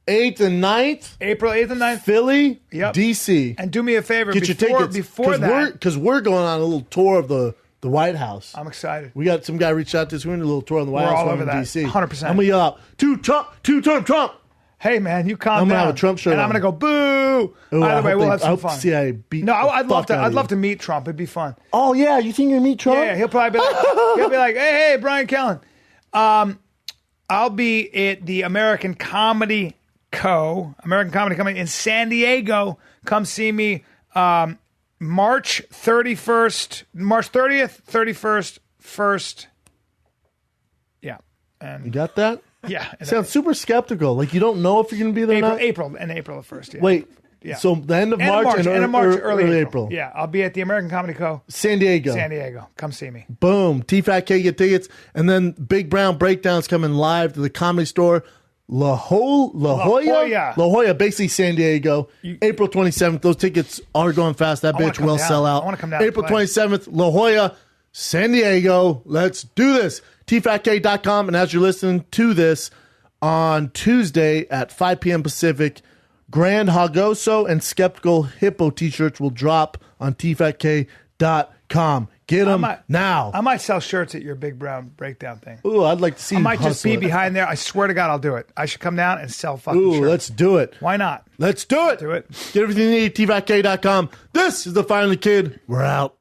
8th and 9th. April 8th and 9th. Philly, Yep. DC. And do me a favor. Get your tickets. Before that, Because we're going on a little tour of the White House. I'm excited. We got some guy reached out to us. We're doing a little tour on the White We're House all when over we're in that. DC. 100%. I'm going to yell out, two-term Trump. Hey, man, you calm I'm down. gonna have a Trump shirt and I'm on. going to go boo. Ooh, I Either way, hope we'll they- have I some hope fun. CIA beat No, the I'd love fuck to. out of I'd love you. to meet Trump. It'd be fun. Oh, yeah. You think you're going to meet Trump? Yeah, he'll probably be like, hey, Brian Callen. I'll be at the American Comedy Company in San Diego. Come see me March 30th, 31st, 1st. Yeah. You And got that? yeah. And Sounds super skeptical. Like you don't know if you're going to be there or not. April the 1st. Yeah. Wait. Yeah. So the end of End March, end of March, early April. Yeah, I'll be at the American Comedy Co. San Diego. San Diego. Come see me. Boom. T-Fat-K, get tickets. And then Big Brown Breakdown's coming live to the Comedy Store. La Jolla? Jolla. La Jolla, basically San Diego. April 27th. Those tickets are going fast. That wanna bitch come will down. sell out. I wanna come down and April play. 27th, La Jolla, San Diego. Let's do this. TFATK.com. And as you're listening to this on Tuesday at 5 p.m. Pacific, Grand Hagoso and Skeptical Hippo t-shirts will drop on TFATK.com. Get them now. I might sell shirts at your Big Brown Breakdown thing. Ooh, I'd like to see I you might just hustle be it. behind there. I swear to God, I'll do it. I should come down and sell fucking Ooh, shirts. let's do it. Why not? Let's do it. Do it. Get everything you need at TFATK.com. This is the Finally Kid. We're out.